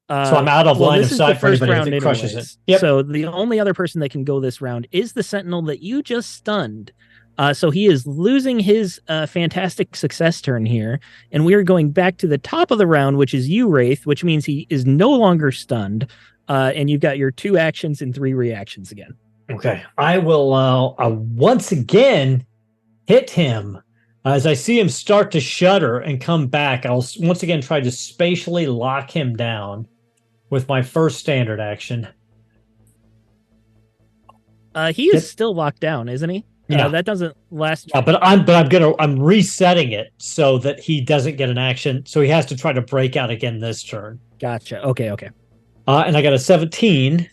So I'm out of line this of is sight the for first anybody round if it crushes it. anyways. Yep. So the only other person that can go this round is the Sentinel that you just stunned. So he is losing his fantastic success turn here, and we are going back to the top of the round, which is you, Wraith, which means he is no longer stunned, and you've got your 2 actions and 3 reactions again. Okay. I will once again hit him. As I see him start to shudder and come back, I'll once again try to spatially lock him down with my first standard action. He is still locked down, isn't he? Yeah. That doesn't last. Yeah, but I'm resetting it so that he doesn't get an action. So he has to try to break out again this turn. Gotcha. Okay. And I got a 17,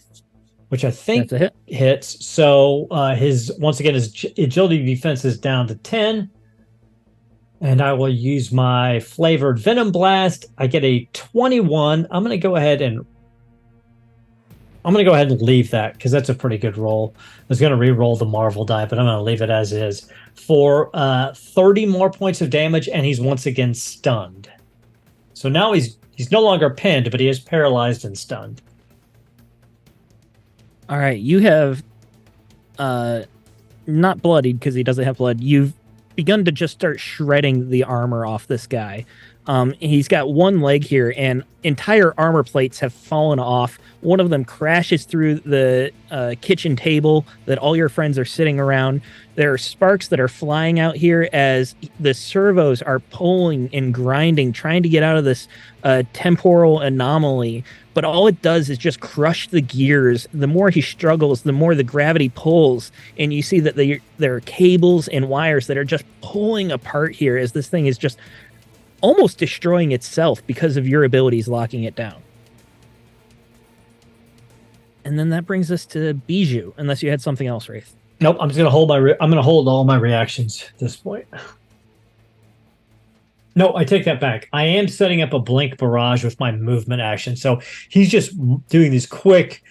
which I think That's a hit. hits. So his agility defense is down to 10. And I will use my flavored venom blast. I get a 21. I'm going to go ahead and leave that because that's a pretty good roll. I was going to re-roll the Marvel die, but I'm going to leave it as is for 30 more points of damage, and he's once again stunned. So now he's no longer pinned, but he is paralyzed and stunned. All right, you have not bloodied because he doesn't have blood. You've begun to just start shredding the armor off this guy. He's got one leg here, and entire armor plates have fallen off. One of them crashes through the kitchen table that all your friends are sitting around. There are sparks that are flying out here as the servos are pulling and grinding, trying to get out of this temporal anomaly. But all it does is just crush the gears. The more he struggles, the more the gravity pulls. And you see that there are cables and wires that are just pulling apart here as this thing is just almost destroying itself because of your abilities locking it down. And then that brings us to Bijou, unless you had something else, Wraith. Nope, I'm just gonna hold I'm gonna hold all my reactions at this point. No, I take that back. I am setting up a blink barrage with my movement action. So he's just doing these quick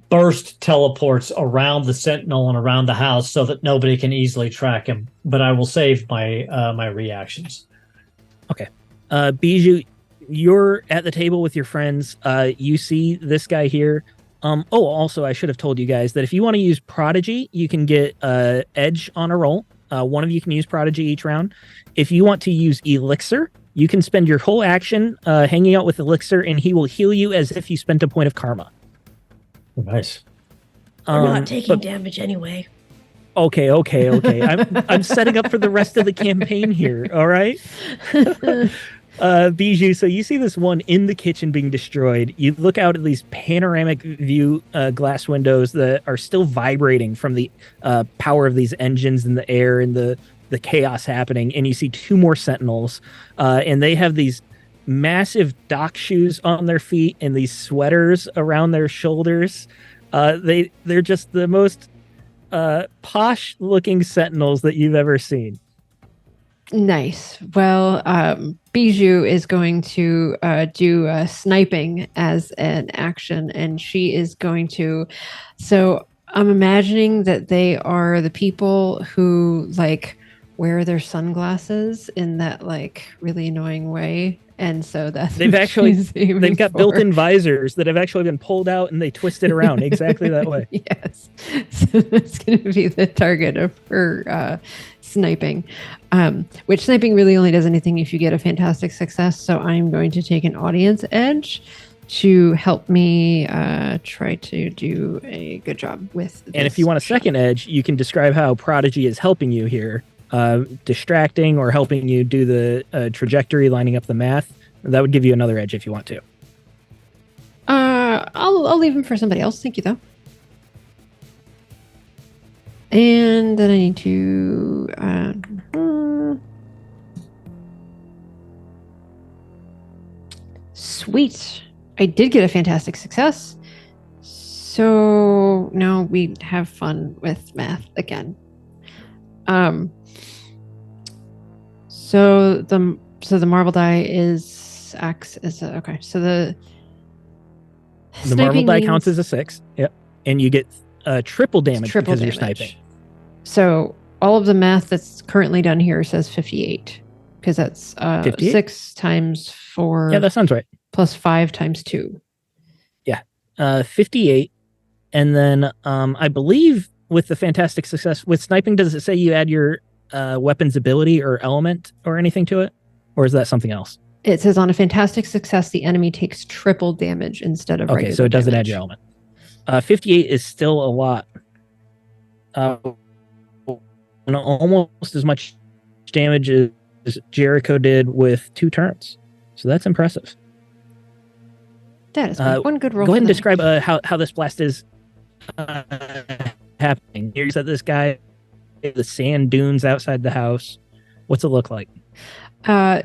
burst teleports around the Sentinel and around the house so that nobody can easily track him. But I will save my my reactions. Okay. Bijou, you're at the table with your friends. You see this guy here. Also, I should have told you guys that if you want to use Prodigy, you can get Edge on a roll. One of you can use Prodigy each round. If you want to use Elixir, you can spend your whole action hanging out with Elixir, and he will heal you as if you spent a point of karma. Nice. I'm not taking damage anyway. Okay. I'm setting up for the rest of the campaign here. All right. Bijou, so you see this one in the kitchen being destroyed. You look out at these panoramic view glass windows that are still vibrating from the power of these engines in the air and the chaos happening. And you see 2 more Sentinels, and they have these massive dock shoes on their feet and these sweaters around their shoulders. They're just the most posh looking Sentinels that you've ever seen. Nice. Well, Bijou is going to do sniping as an action, and she is going to. So I'm imagining that they are the people who like wear their sunglasses in that like really annoying way. And so that's they've got built-in visors that have actually been pulled out and they twist it around exactly that way. Yes. So that's going to be the target of her sniping, which sniping really only does anything if you get a fantastic success. So I'm going to take an audience edge to help me try to do a good job with this. And if you want a second edge, you can describe how Prodigy is helping you here. Distracting or helping you do the trajectory, lining up the math. That would give you another edge if you want to. I'll leave him for somebody else. Thank you, though. And then I need to. Sweet. I did get a fantastic success. So now we have fun with math again. So the Marvel die acts as okay. So the Marvel die counts as a 6. Yep, and you get triple damage because you're sniping. So all of the math that's currently done here says 58 because that's 6 times 4. Yeah, that sounds right. plus 5 times 2. 58. And then I believe with the fantastic success with sniping, does it say you add your weapon's ability or element or anything to it? Or is that something else? It says on a fantastic success, the enemy takes triple damage instead of regular Okay, so it doesn't add damage. your element. 58 is still a lot. Almost as much damage as Jericho did with 2 turns. So that's impressive. That is one good roll. Go ahead and for that. describe how this blast is happening. Here's that this guy, the sand dunes outside the house. What's it look like?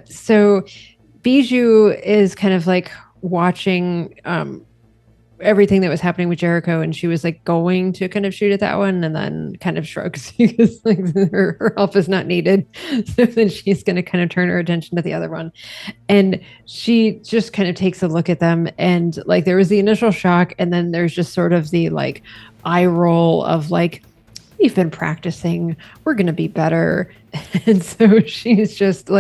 So Bijou is kind of like watching everything that was happening with Jericho, and she was like going to kind of shoot at that one and then kind of shrugs because like her help is not needed. So then she's going to kind of turn her attention to the other one. And she just kind of takes a look at them, and like there was the initial shock, and then there's just sort of the like eye roll of like, we've been practicing, we're going to be better. And so she's just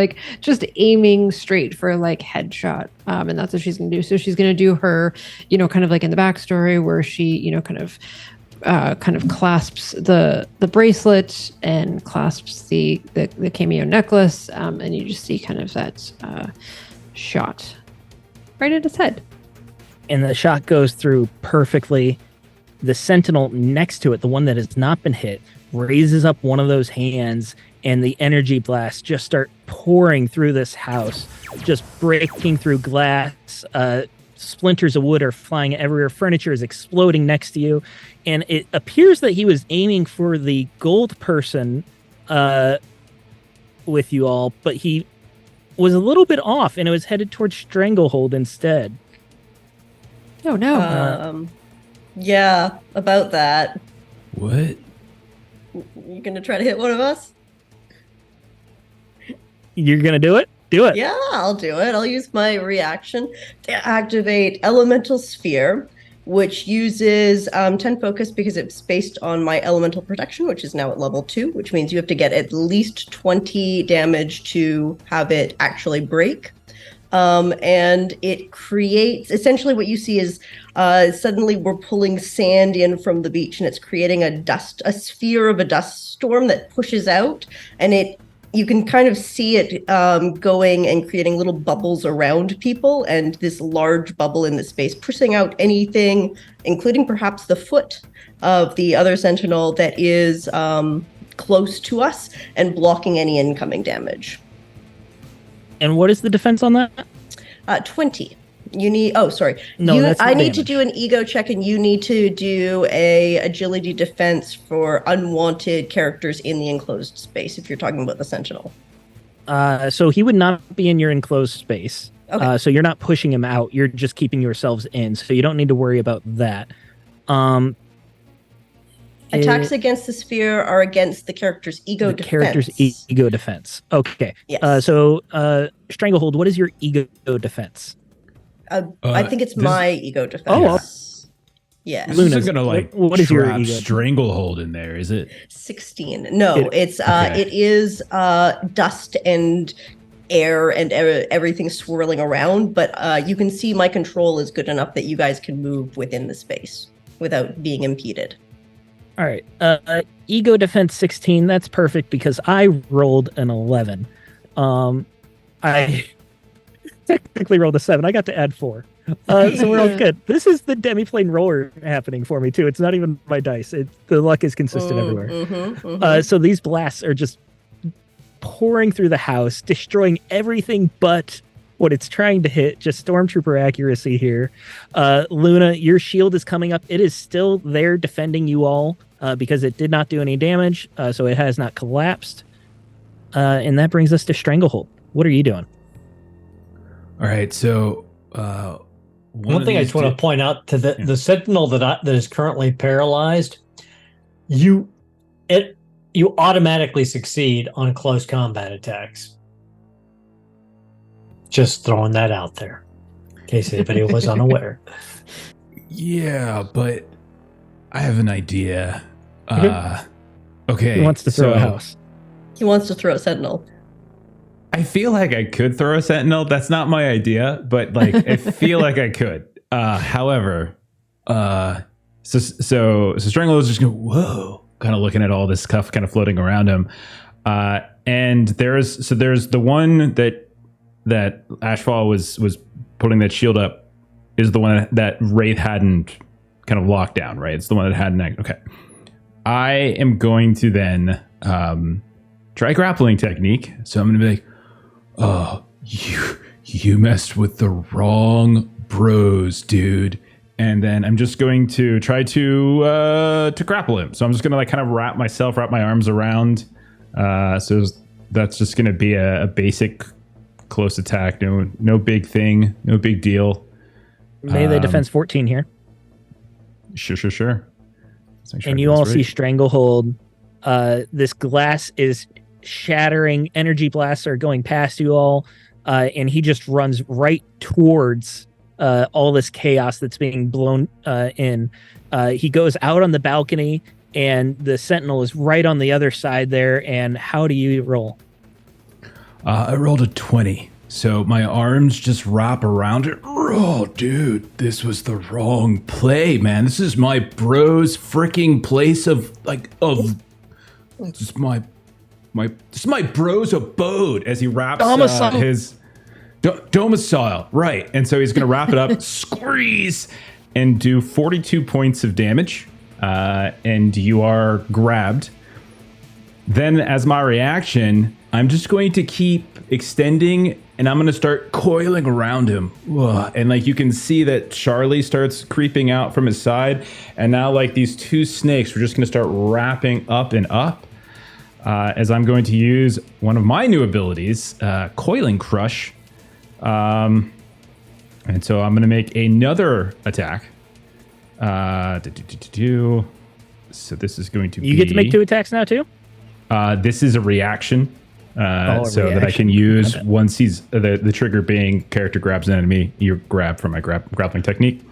aiming straight for like headshot. And that's what she's going to do. So she's going to do her, kind of like in the backstory where she, kind of clasps the bracelet and clasps the cameo necklace. And you just see kind of that shot right at his head. And the shot goes through perfectly. The sentinel next to it, the one that has not been hit, raises up one of those hands, and the energy blasts just start pouring through this house, just breaking through glass. Splinters of wood are flying everywhere. Furniture is exploding next to you. And it appears that he was aiming for the gold person with you all, but he was a little bit off, and it was headed towards Stranglehold instead. Oh, no. Yeah, about that. What? You gonna try to hit one of us? You're going to do it? Do it. Yeah, I'll do it. I'll use my reaction to activate Elemental Sphere, which uses 10 focus because it's based on my Elemental Protection, which is now at level 2, which means you have to get at least 20 damage to have it actually break. And it creates, essentially what you see is suddenly we're pulling sand in from the beach, and it's creating a sphere of a dust storm that pushes out, and you can kind of see it going and creating little bubbles around people, and this large bubble in the space pushing out anything, including perhaps the foot of the other sentinel that is close to us, and blocking any incoming damage. And what is the defense on that? 20. You need. Oh, sorry. No, that's the I need to damage. do an ego check, and you need to do a agility defense for unwanted characters in the enclosed space. If you're talking about the sentinel. So he would not be in your enclosed space. Okay. So you're not pushing him out. You're just keeping yourselves in. So you don't need to worry about that. Attacks against the sphere are against the character's ego the defense. character's ego defense. Okay. Yes. So Stranglehold, what is your ego defense? I think it's this- my ego defense. Oh. Yes. This Luna, isn't gonna like what is your trap ego? stranglehold in there, is it? 16. No, it's okay. it is dust and air and everything swirling around, but you can see my control is good enough that you guys can move within the space without being impeded. All right. Ego defense 16. That's perfect because I rolled an 11. I technically rolled a 7. I got to add 4. So we're all good. This is the demiplane roller happening for me too. It's not even my dice. The luck is consistent everywhere. So these blasts are just pouring through the house, destroying everything but what it's trying to hit. Just stormtrooper accuracy here. Luna, your shield is coming up. It is still there defending you all because it did not do any damage. So it has not collapsed. And that brings us to Stranglehold. What are you doing? All right, so One thing I just want to point out to the sentinel that is currently paralyzed, you automatically succeed on close combat attacks. Just throwing that out there, in case anybody was unaware. Yeah, but I have an idea. Okay, He wants to throw a house. He wants to throw a sentinel. I feel like I could throw a Sentinel. That's not my idea, but like I feel like I could. However, so Strangle is just going, whoa, kind of looking at all this stuff kind of floating around him. And there's the one that Ashfall was putting that shield up is the one that Wraith hadn't kind of locked down, right? It's the one that hadn't. Okay. I am going to then try grappling technique. So I'm going to be like, oh, you messed with the wrong bros, dude. And then I'm just going to try to grapple him. So I'm just going to like kind of wrap my arms around. So that's just going to be a basic close attack. No big thing. No big deal. Melee defense 14 here. Sure. And you all see Stranglehold. This glass is shattering. Energy blasts are going past you all. And he just runs right towards all this chaos that's being blown in. He goes out on the balcony, and the Sentinel is right on the other side there. And how do you roll? I rolled a 20. So my arms just wrap around it. Oh, dude, this was the wrong play, man. This is my bro's freaking place of this is my bro's abode as he wraps his domicile, right? And so he's gonna wrap it up, squeeze, and do 42 points of damage. And you are grabbed. Then, as my reaction, I'm just going to keep extending, and I'm going to start coiling around him. Ugh. And like you can see that Charlie starts creeping out from his side, and now like these two snakes, we're just going to start wrapping up and up. As I'm going to use one of my new abilities, Coiling Crush. And so I'm going to make another attack. So this is going to be... You get to make 2 attacks now too? This is a reaction. That I can use once he's the trigger being character grabs an enemy, you grab from my grappling technique.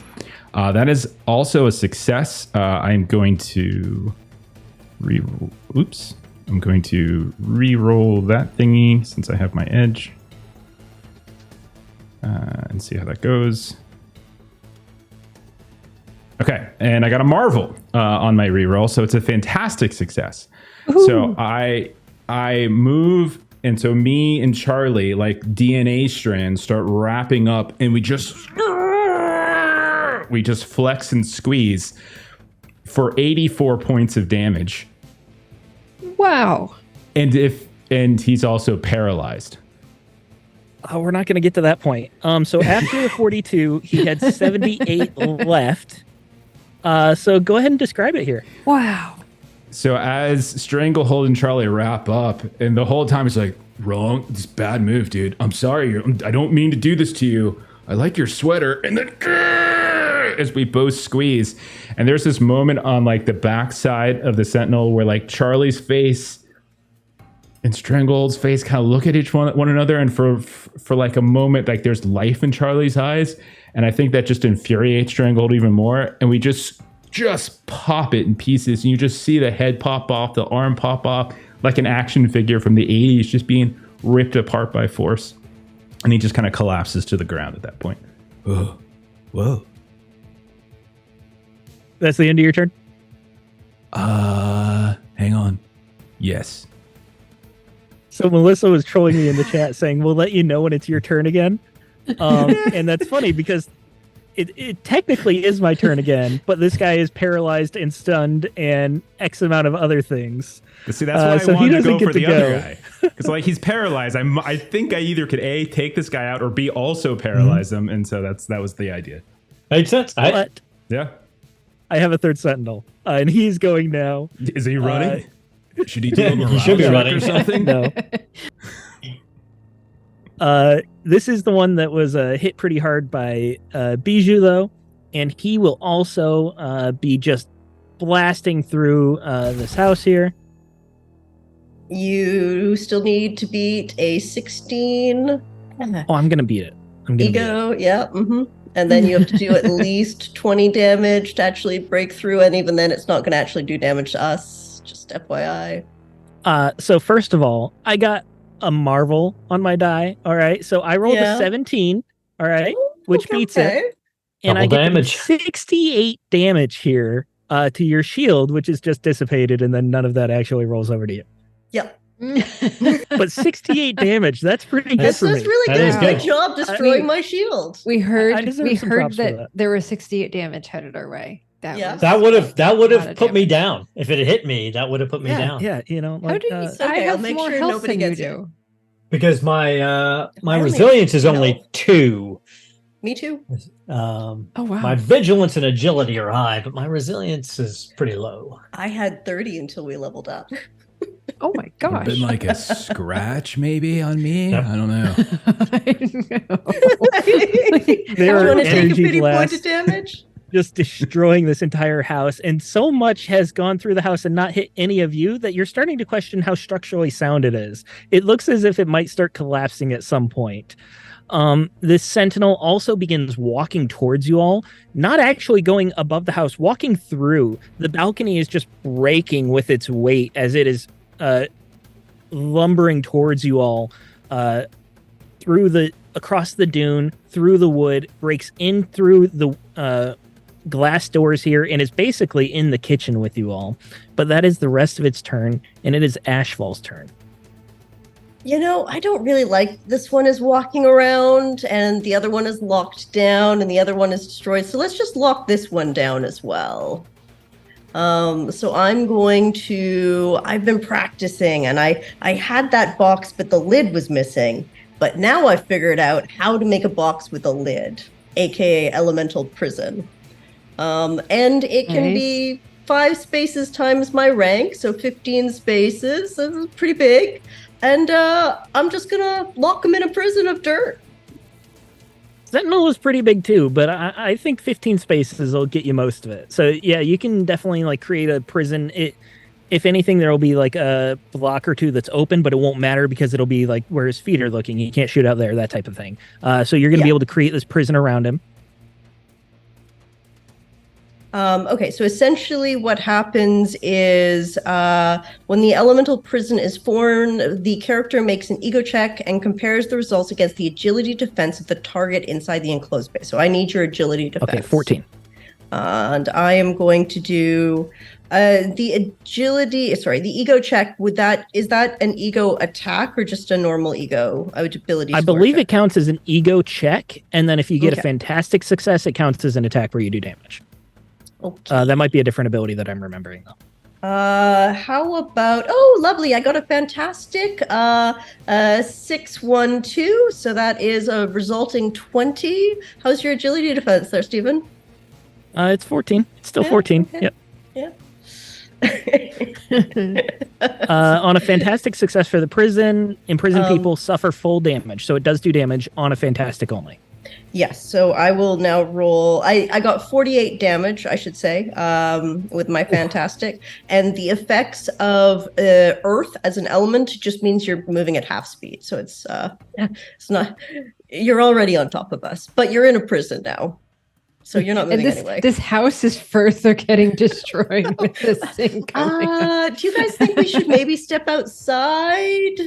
That is also a success. I'm going to I'm going to re-roll that thingy since I have my edge. And see how that goes. Okay, and I got a marvel on my re-roll, so it's a fantastic success. Ooh. So I move, and so me and Charlie, like DNA strands, start wrapping up, and we just flex and squeeze for 84 points of damage. Wow. And he's also paralyzed. Oh, we're not going to get to that point. So after the 42, he had 78 left. So go ahead and describe it here. Wow. So as Stranglehold and Charlie wrap up, and the whole time it's like, wrong, this bad move, dude. I'm sorry. I don't mean to do this to you. I like your sweater. And then as we both squeeze, and there's this moment on like the backside of the Sentinel where like Charlie's face and Stranglehold's face kind of look at one another, and for like a moment, like there's life in Charlie's eyes, and I think that just infuriates Stranglehold even more, and we just pop it in pieces, and you just see the head pop off, the arm pop off, like an action figure from the 80s, just being ripped apart by force, and he just kind of collapses to the ground at that point. Whoa. That's the end of your turn? Hang on. Yes. So Melissa was trolling me in the chat saying, we'll let you know when it's your turn again. And that's funny because it technically is my turn again, but this guy is paralyzed and stunned and X amount of other things. But see, that's why I wanted to go for the other guy. Because like he's paralyzed. I think I either could A, take this guy out, or B, also paralyze him. And so that was the idea. Makes sense. But yeah. I have a third Sentinel, and he's going now. Is he running? Should he do a he should be running or something? No. This is the one that was hit pretty hard by Bijou, though, and he will also be just blasting through this house here. You still need to beat a 16. Oh, I'm gonna beat it. Ego, yeah. Mm-hmm. And then you have to do at least 20 damage to actually break through, and even then it's not going to actually do damage to us. Just FYI. So first of all, I got a marvel on my die. All right. So I rolled a 17. All right. Which beats it. And Double I get damage. 68 damage here to your shield, which is just dissipated, and then none of that actually rolls over to you. Yep. But 68 damage, that's pretty good That's for me. really That good. is Good good. job destroying my shield. We I heard deserve some props for that that. there was 68 damage headed our way. Yeah. That would have a lot of put me damage. down. If it had hit me, that would have put me down. Yeah, you know, How like, do you? It's I okay, I'll have make more sure health nobody than you gets it. do. Because my I only resilience have is only health. 2. Me too. Oh wow. My vigilance and agility are high, but my resilience is pretty low. I had 30 until we leveled up. Oh my Would gosh. have been like a scratch maybe on me. Yep. I don't know. There Do you are want to take a energy pity point blasts of damage? just destroying this entire house. And so much has gone through the house and not hit any of you that you're starting to question how structurally sound it is. It looks as if it might start collapsing at some point. This sentinel also begins walking towards you all, not actually going above the house, walking through. The balcony is just breaking with its weight as it is lumbering towards you all across the dune, through the wood, breaks in through the glass doors here, and is basically in the kitchen with you all. But that is the rest of its turn, and it is Ashfall's turn. You know, I don't really like this one is walking around and the other one is locked down and the other one is destroyed. So let's just lock this one down as well. So I'm going to, I've been practicing and I had that box, but the lid was missing. But now I've figured out how to make a box with a lid, aka elemental prison. And it can be 5 spaces times my rank, so 15 spaces. That's pretty big. And I'm just gonna lock them in a prison of dirt. Sentinel is pretty big too, but I think 15 spaces will get you most of it. So yeah, you can definitely like create a prison. If anything, there will be like a block or two that's open, but it won't matter because it'll be like where his feet are looking. You can't shoot out there, that type of thing. So you're gonna be able to create this prison around him. Okay, so essentially what happens is when the elemental prison is formed, the character makes an ego check and compares the results against the agility defense of the target inside the enclosed space. So I need your agility defense. Okay, 14. And I am going to do the ego check. Is that an ego attack or just a normal ego ability? I believe it counts as an ego check, and then if you get a Okay. fantastic success, it counts as an attack where you do damage. Okay. That might be a different ability that I'm remembering though. How about, oh, lovely. I got a fantastic 612. So that is a resulting 20. How's your agility defense there, Stephen? It's 14. It's still 14. Okay. Yep. Yeah. On a fantastic success for the prison, imprisoned people suffer full damage. So it does do damage on a fantastic only. Yes, so I will now roll. I got 48 damage, I should say, with my fantastic. And the effects of earth as an element just means you're moving at half speed. So it's not, you're already on top of us, but you're in a prison now. So you're not moving anyway. This house is further getting destroyed with this thing coming. Do you guys think we should maybe step outside?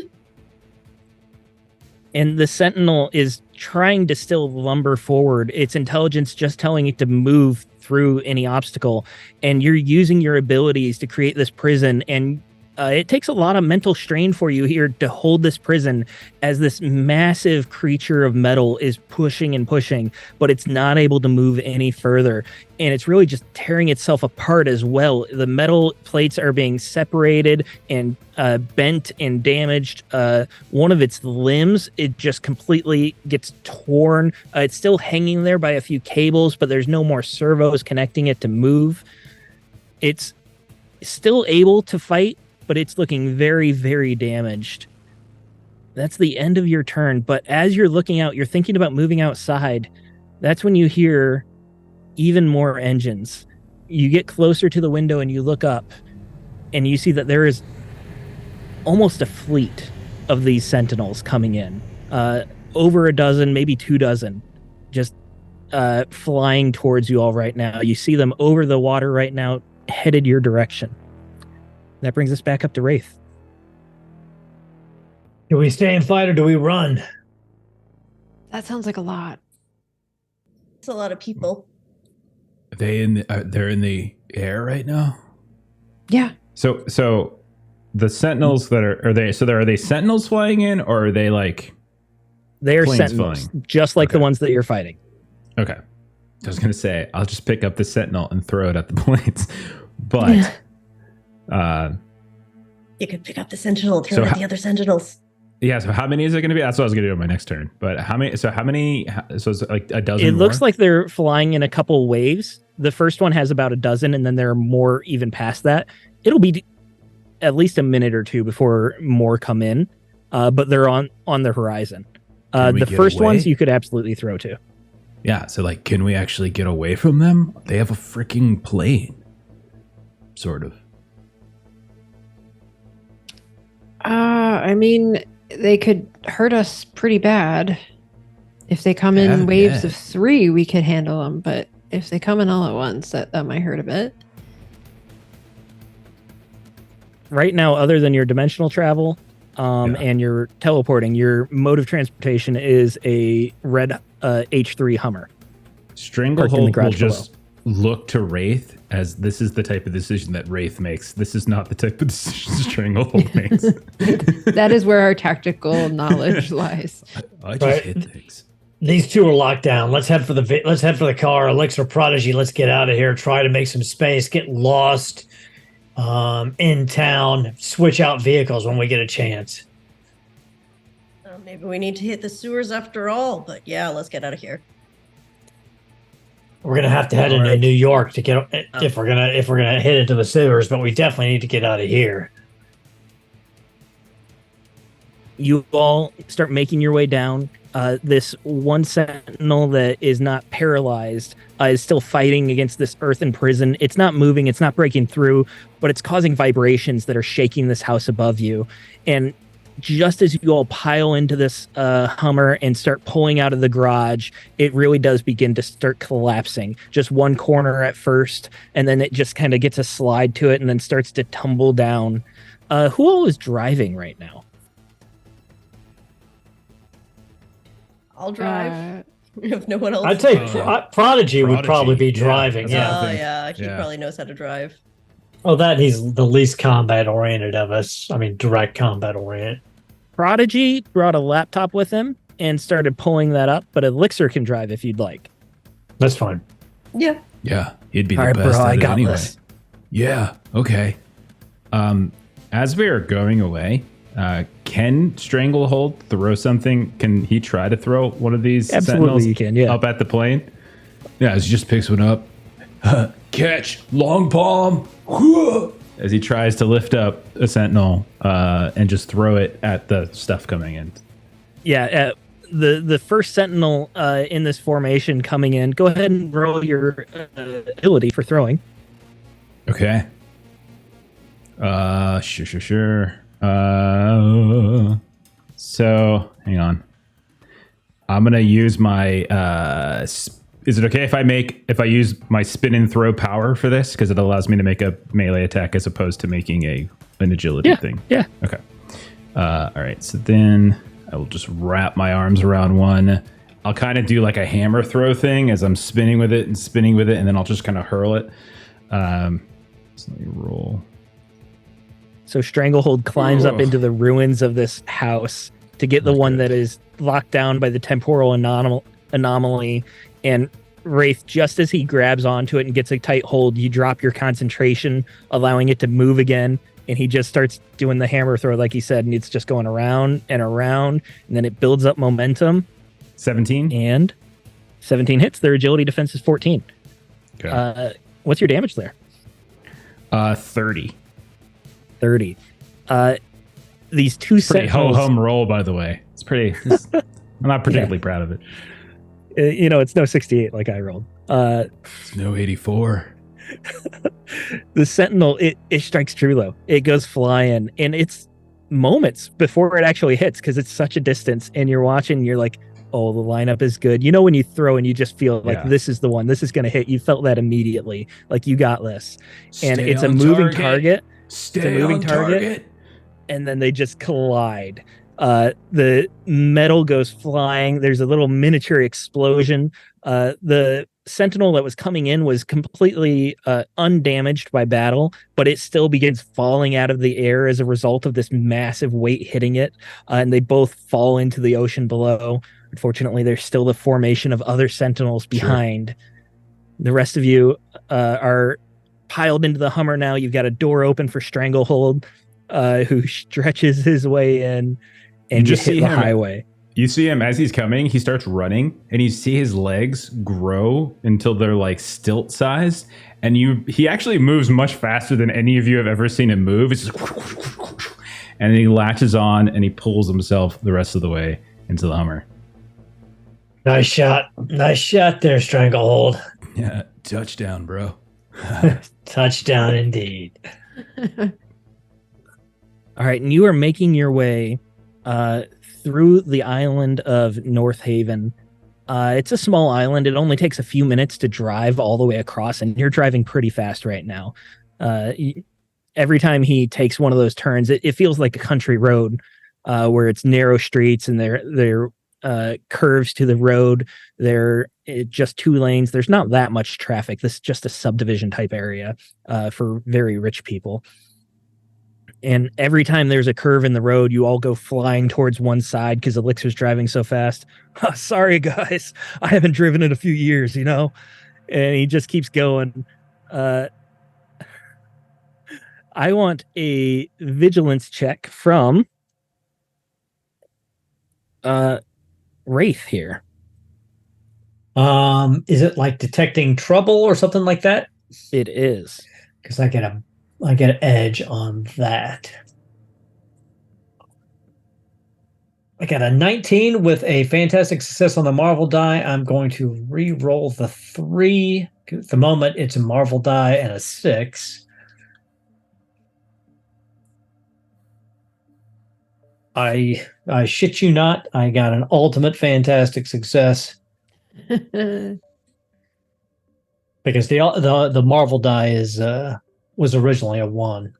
And the Sentinel is trying to still lumber forward. Its intelligence just telling it to move through any obstacle. And you're using your abilities to create this prison. And it takes a lot of mental strain for you here to hold this prison as this massive creature of metal is pushing and pushing, but it's not able to move any further. And it's really just tearing itself apart as well. The metal plates are being separated and bent and damaged. One of its limbs, it just completely gets torn. It's still hanging there by a few cables, but there's no more servos connecting it to move. It's still able to fight, but it's looking very, very damaged. That's the end of your turn. But as you're looking out, you're thinking about moving outside. That's when you hear even more engines. You get closer to the window and you look up and you see that there is almost a fleet of these sentinels coming in. Over a dozen, maybe 2 dozen, just flying towards you all right now. You see them over the water right now, headed your direction. That brings us back up to Wraith. Do we stay and fight or do we run? That sounds like a lot. It's a lot of people. Are they they're in the air right now? Yeah. So the sentinels that are they sentinels flying in, or are they like They're planes sentinels, flying? just like the Okay. ones that you're fighting. Okay. I was gonna say I'll just pick up the sentinel and throw it at the planes, but You could pick up the sentinel, throw So it at how- the other sentinels. yeah. So how many is it gonna be? That's what I was gonna do on my next turn. But how many? So it's like a dozen. It looks more? like they're flying in a couple waves. The first one has about a dozen, and then there are more even past that. It'll be at least a minute or two before more come in, but they're on the horizon. Can we The get first away? ones you could absolutely throw to. Yeah. So like, can we actually get away from them? They have a freaking plane. Sort of. I mean, they could hurt us pretty bad. If they come in Yeah, waves yeah. of 3, we could handle them. But if they come in all at once, that might hurt a bit. Right now, other than your dimensional travel and your teleporting, your mode of transportation is a red H3 Hummer. Stranglehold will garage just look to Wraith as this is the type of decision that Wraith makes. This is not the type of decision Stranglehold makes. That is where our tactical knowledge lies. I just Right. hit things. These two are locked down. Let's head for the car. Elixir Prodigy. Let's get out of here. Try to make some space. Get lost in town. Switch out vehicles when we get a chance. Maybe we need to hit the sewers after all, but yeah, let's get out of here. We're gonna have to head into Alright. New York to get if we're gonna head into the sewers, but we definitely need to get out of here. You all start making your way down. This one sentinel that is not paralyzed is still fighting against this earthen prison. It's not moving, it's not breaking through, but it's causing vibrations that are shaking this house above you. And just as you all pile into this Hummer and start pulling out of the garage, it really does begin to start collapsing. Just one corner at first, and then it just kind of gets a slide to it and then starts to tumble down. Who all is driving right now? I'll drive Uh, if no one else. I'd say Prodigy would Prodigy, probably be yeah, driving. that's Yeah. what Oh think. yeah, he Yeah. probably knows how to drive. Oh, that he's the least combat oriented of us. I mean, direct combat oriented. Prodigy brought a laptop with him and started pulling that up, but Elixir can drive if you'd like. That's fine. Yeah. Yeah, he'd be the All right, best bro, at I it got anyway. this. Yeah. Okay. As we are going away, can Stranglehold throw something? Can he try to throw one of these Absolutely, sentinels you can, yeah. up at the plane? Yeah, he just picks one up. Catch, long palm. As he tries to lift up a sentinel and just throw it at the stuff coming in. Yeah, the first sentinel in this formation coming in, go ahead and roll your ability for throwing. Okay. Sure. So hang on. I'm gonna use my. Is it okay if I use my spin and throw power for this because it allows me to make a melee attack as opposed to making an agility thing? Yeah. Okay. All right. So then I will just wrap my arms around one. I'll kind of do like a hammer throw thing as I'm spinning with it, and then I'll just kind of hurl it. So let me roll. So Stranglehold climbs up into the ruins of this house to get the one that is locked down by the temporal anomaly. And Wraith, just as he grabs onto it and gets a tight hold, you drop your concentration, allowing it to move again. And he just starts doing the hammer throw, like he said, and it's just going around and around. And then it builds up momentum. 17. And 17 hits. Their agility defense is 14. Okay. What's your damage there? 30. 30. These two Pretty sentinels, ho-hum roll, by the way. It's pretty. I'm not particularly proud of it. it's no 68 like I rolled. It's no 84. The sentinel, it strikes true though. It goes flying, and it's moments before it actually hits because it's such a distance, and you're watching, you're like, oh, the lineup is good. You know, when you throw and you just feel like this is the one, this is going to hit. You felt that immediately, like you got this. And Stay it's a on moving target. Stay moving on target. target. And then they just collide. The metal goes flying. There's a little miniature explosion. The Sentinel that was coming in was completely undamaged by battle, but it still begins falling out of the air as a result of this massive weight hitting it, and they both fall into the ocean below. Unfortunately, there's still the formation of other Sentinels behind. Sure. The rest of you are piled into the Hummer now. You've got a door open for Stranglehold, who stretches his way in, and you just hit the highway. You see him as he's coming, he starts running, and you see his legs grow until they're like stilt sized, and he actually moves much faster than any of you have ever seen him move. It's just, and he latches on and he pulls himself the rest of the way into the Hummer. Nice shot there, Stranglehold. Yeah, touchdown, bro. Touchdown indeed. All right, and you are making your way through the island of North Haven. It's a small island. It only takes a few minutes to drive all the way across, and you're driving pretty fast right now. Every time he takes one of those turns, it feels like a country road where it's narrow streets and they're curves to the road. They're just 2 lanes. There's not that much traffic. This is just a subdivision type area for very rich people. And every time there's a curve in the road, you all go flying towards one side because Elixir's driving so fast. Oh, sorry, guys. I haven't driven in a few years, you know? And he just keeps going. I want a vigilance check from Wraith here. Is it like detecting trouble or something like that? It is. Because I get an edge on that. I got a 19 with a fantastic success on the Marvel die. I'm going to re-roll the 3. At the moment, it's a Marvel die and a 6. I shit you not. I got an ultimate fantastic success. Because the Marvel die was originally a 1.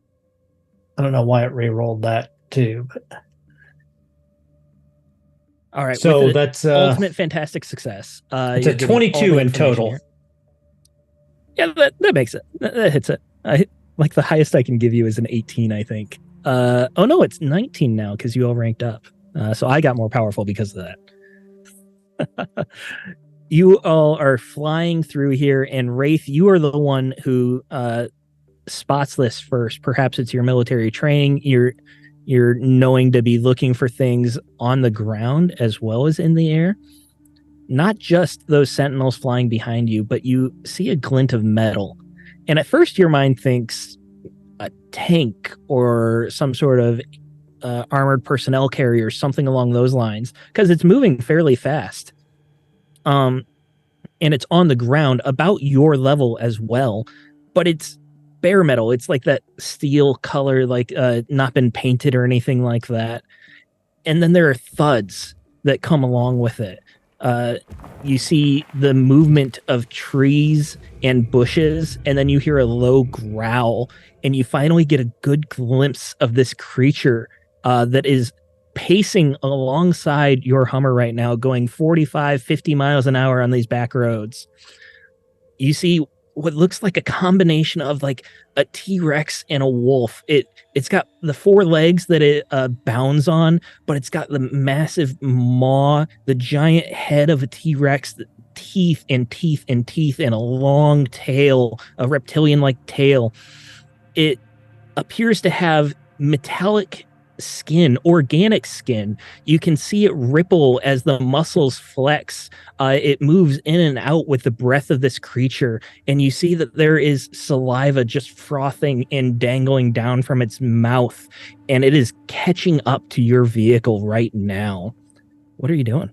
I don't know why it re-rolled that too. But... All right. So that's ultimate fantastic success. It's a 22 in total. Here. Yeah, that makes it. That hits it. Like the highest I can give you is an 18, I think. Oh no, it's 19 now because you all ranked up. So I got more powerful because of that. You all are flying through here, and Wraith, you are the one who spots this first. Perhaps it's your military training. You're knowing to be looking for things on the ground as well as in the air. Not just those sentinels flying behind you, but you see a glint of metal. And at first your mind thinks a tank or some sort of armored personnel carrier, something along those lines, because it's moving fairly fast. And it's on the ground about your level as well, but it's bare metal. It's like that steel color, like not been painted or anything like that. And then there are thuds that come along with it. You see the movement of trees and bushes, and then you hear a low growl, and you finally get a good glimpse of this creature that is pacing alongside your Hummer right now, going 45, 50 miles an hour on these back roads. You see what looks like a combination of like a T-Rex and a wolf. It's got the 4 legs that it bounds on, but it's got the massive maw, the giant head of a T-Rex, the teeth and teeth and teeth, and a long tail, a reptilian-like tail. It appears to have metallic skin, organic skin. You can see it ripple as the muscles flex. It moves in and out with the breath of this creature, and you see that there is saliva just frothing and dangling down from its mouth, and it is catching up to your vehicle right now. What are you doing?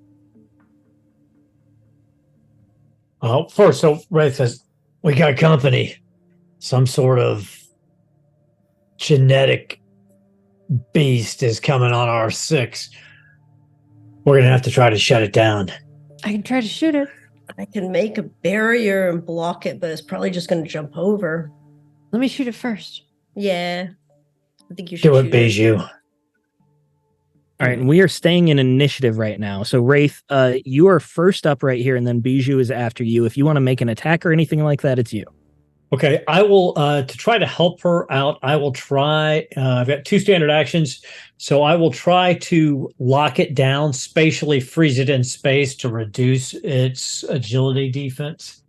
First, so Wraith says, we got company. Some sort of genetic beast is coming on R6. We're going to have to try to shut it down. I can try to shoot it. I can make a barrier and block it, but it's probably just going to jump over. Let me shoot it first. Yeah. I think you should do it, Bijou. All right, and we are staying in initiative right now. So Wraith, you are first up right here, and then Bijou is after you. If you want to make an attack or anything like that, it's you. Okay, I will to try to help her out. I will try. I've got 2 standard actions, so I will try to lock it down, spatially freeze it in space to reduce its agility defense.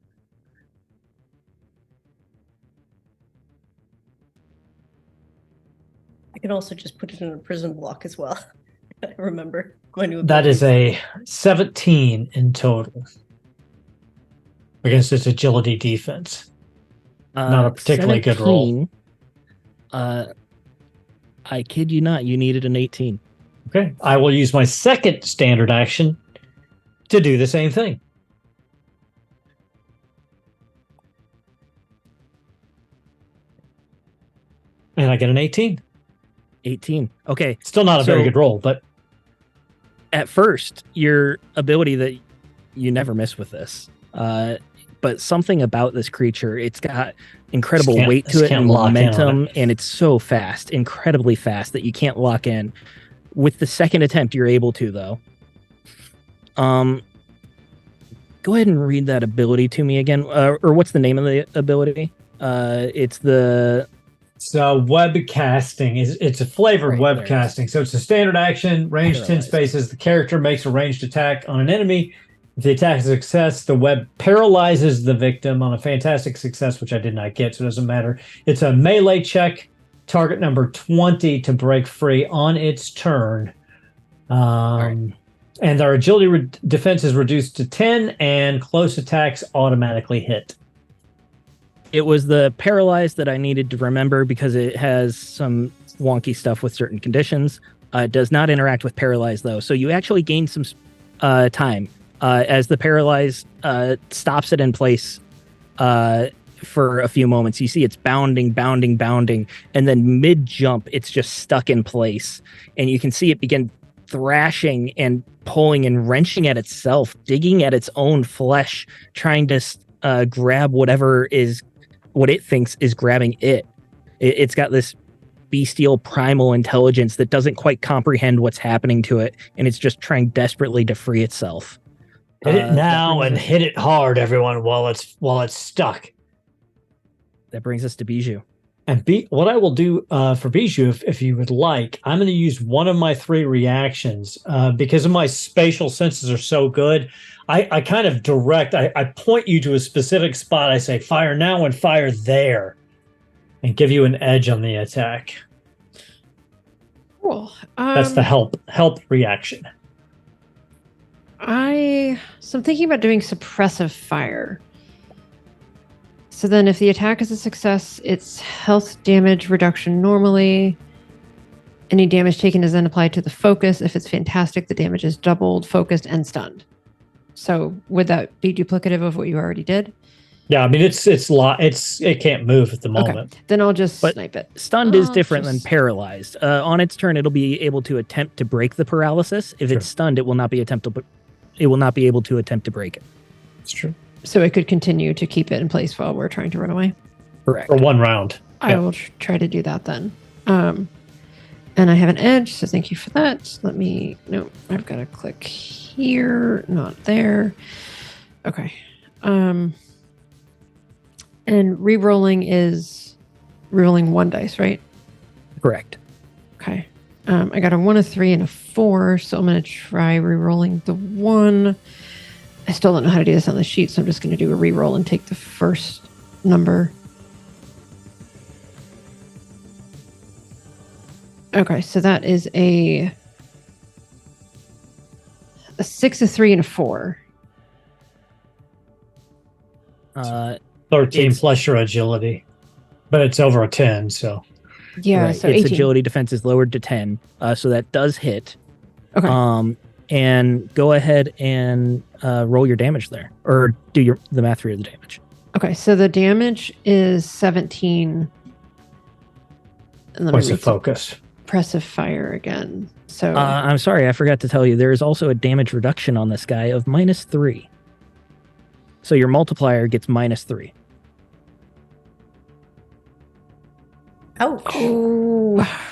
I can also just put it in a prison block as well. I remember my new That is ability. a 17 in total against its agility defense. Not a particularly good roll. I kid you not, you needed an 18. Okay, I will use my second standard action to do the same thing. And I get an 18. 18. Okay. Still not a very good roll, but at first, your ability that you never miss with this, but something about this creature, it's got incredible weight to it and momentum, and it's so fast, incredibly fast, that you can't lock in. With the second attempt, you're able to, though. Go ahead and read that ability to me again, or what's the name of the ability? It's web casting. It's a flavored web casting. So it's a standard action, range 10 spaces. The character makes a ranged attack on an enemy. If the attack is a success, the web paralyzes the victim. On a fantastic success, which I did not get, so it doesn't matter. It's a melee check, target number 20 to break free on its turn. And our agility defense is reduced to 10, and close attacks automatically hit. It was the paralyzed that I needed to remember because it has some wonky stuff with certain conditions. It does not interact with paralyzed, though. So you actually gain some time as the paralyzed stops it in place for a few moments. You see it's bounding, and then mid-jump, it's just stuck in place. And you can see it begin thrashing and pulling and wrenching at itself, digging at its own flesh, trying to grab what it thinks is grabbing it. It's got this bestial primal intelligence that doesn't quite comprehend what's happening to it, and it's just trying desperately to free itself. Hit it now and hit it hard, everyone, while it's stuck. That brings us to Bijou. And what I will do for Bijou, if you would like, I'm going to use one of my 3 reactions because of my spatial senses are so good. I kind of direct. I point you to a specific spot. I say, fire now and fire there, and give you an edge on the attack. Cool. That's the help reaction. So I'm thinking about doing suppressive fire. So then if the attack is a success, it's health damage reduction normally. Any damage taken is then applied to the focus. If it's fantastic, the damage is doubled, focused, and stunned. So would that be duplicative of what you already did? Yeah, I mean it can't move at the moment. Okay. Then I'll just snipe it. Stunned is different than paralyzed. On its turn, it'll be able to attempt to break the paralysis. If it's stunned, it will not be able to attempt to break it. It's true. So it could continue to keep it in place while we're trying to run away? Correct. For 1 round. I will try to do that then. And I have an edge, so thank you for that. I've got to click here, not there. Okay. And re-rolling is re-rolling 1 dice, right? Correct. Okay. I got a 1, a 3, and a 4, so I'm going to try re-rolling the 1. I still don't know how to do this on the sheet, so I'm just going to do a re-roll and take the first number. Okay, so that is a 6, a 3, and a 4. 13 plus your agility, but it's over a 10, so. Yeah, right. so its 18. agility defense is lowered to 10, so that does hit. Okay. And go ahead and roll your damage there, or do the math for the damage. Okay, so the damage is 17. And then what's the focus? Suppressive fire again. So I'm sorry, I forgot to tell you. There is also a damage reduction on this guy of -3. So your multiplier gets -3. Ouch.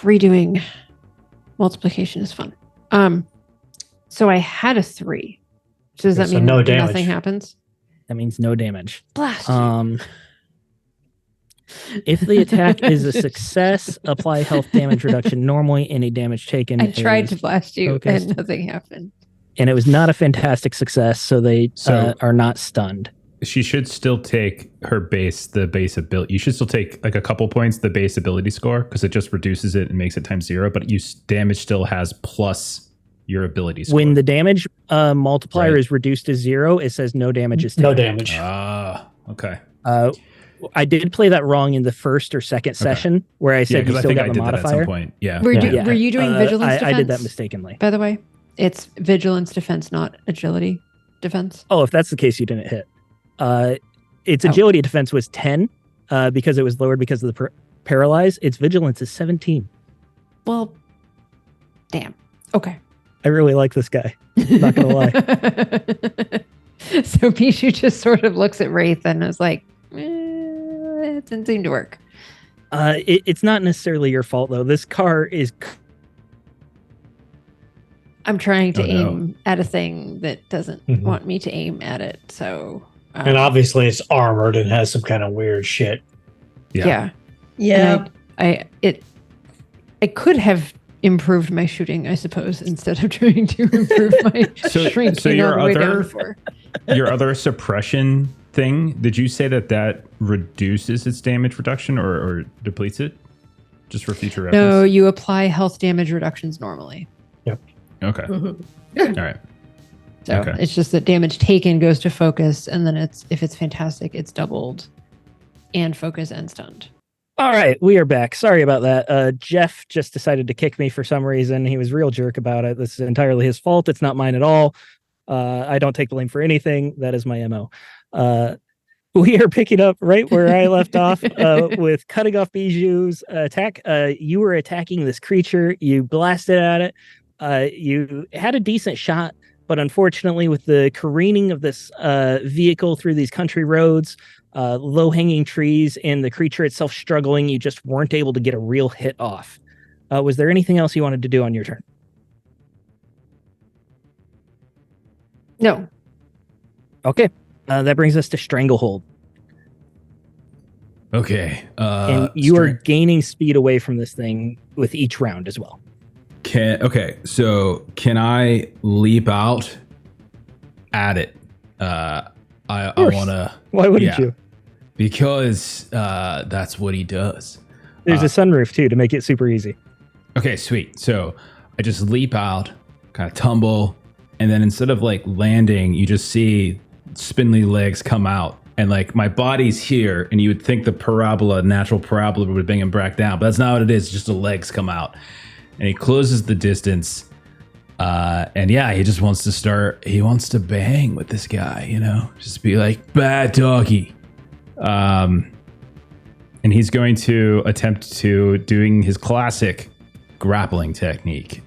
redoing multiplication is fun. So I had a 3. So does Okay, that so mean no damage. nothing happens? That means no damage. Blast you. If the attack is a success, apply health damage reduction normally. Any damage taken. I tried is to blast you focused. and nothing happened. And it was not a fantastic success, so they are not stunned. She should still take the base ability. You should still take like a couple points, the base ability score, because it just reduces it and makes it times 0. But damage still has plus your ability score. When the damage multiplier Right. is reduced to 0, it says no damage is taken. No damage. Okay. I did play that wrong in the first or second session where I said you because I still think got I the did that at some modifier. point. Yeah. Were Yeah. you doing vigilance defense? I did that mistakenly. By the way, it's vigilance defense, not agility defense. Oh, if that's the case, you didn't hit. Its agility defense was 10 because it was lowered because of the paralyze. Its vigilance is 17. Well, damn. Okay. I really like this guy. Not gonna lie. So Pichu just sort of looks at Wraith and is like, it didn't seem to work. It's not necessarily your fault though. This car is. I'm trying to Oh, no. aim at a thing that doesn't Mhm. want me to aim at it. So, And obviously it's armored and has some kind of weird shit. yeah. Yeah. And I could have improved my shooting, I suppose, instead of trying to improve my shrinking so all your the way down other- to 4. Your other suppression thing, did you say that reduces its damage reduction or depletes it? Just for future reference? No, you apply health damage reductions normally. Okay. Mhm. All right. So Okay. it's just that damage taken goes to focus, and then if it's fantastic, it's doubled and focus and stunned. All right, we are back. Sorry about that. Jeff just decided to kick me for some reason. He was a real jerk about it. This is entirely his fault. It's not mine at all. I don't take blame for anything. That is my MO. We are picking up right where I left off with cutting off Bijou's attack. You were attacking this creature. You blasted at it. You had a decent shot, but unfortunately, with the careening of this vehicle through these country roads, low-hanging trees, and the creature itself struggling, you just weren't able to get a real hit off. Was there anything else you wanted to do on your turn? No. Okay. That brings us to Stranglehold. Okay. And you are gaining speed away from this thing with each round as well. So can I leap out at it? I want to. Why wouldn't you? Because that's what he does. There's a sunroof too to make it super easy. Okay, sweet. So I just leap out, kind of tumble, and then instead of like landing, you just see spindly legs come out. And like my body's here, and you would think the natural parabola would bring him back down, but that's not what it is. Just the legs come out. And he closes the distance. And yeah, he just wants to start. He wants to bang with this guy, just be like, bad doggy. And he's going to attempt to doing his classic grappling technique.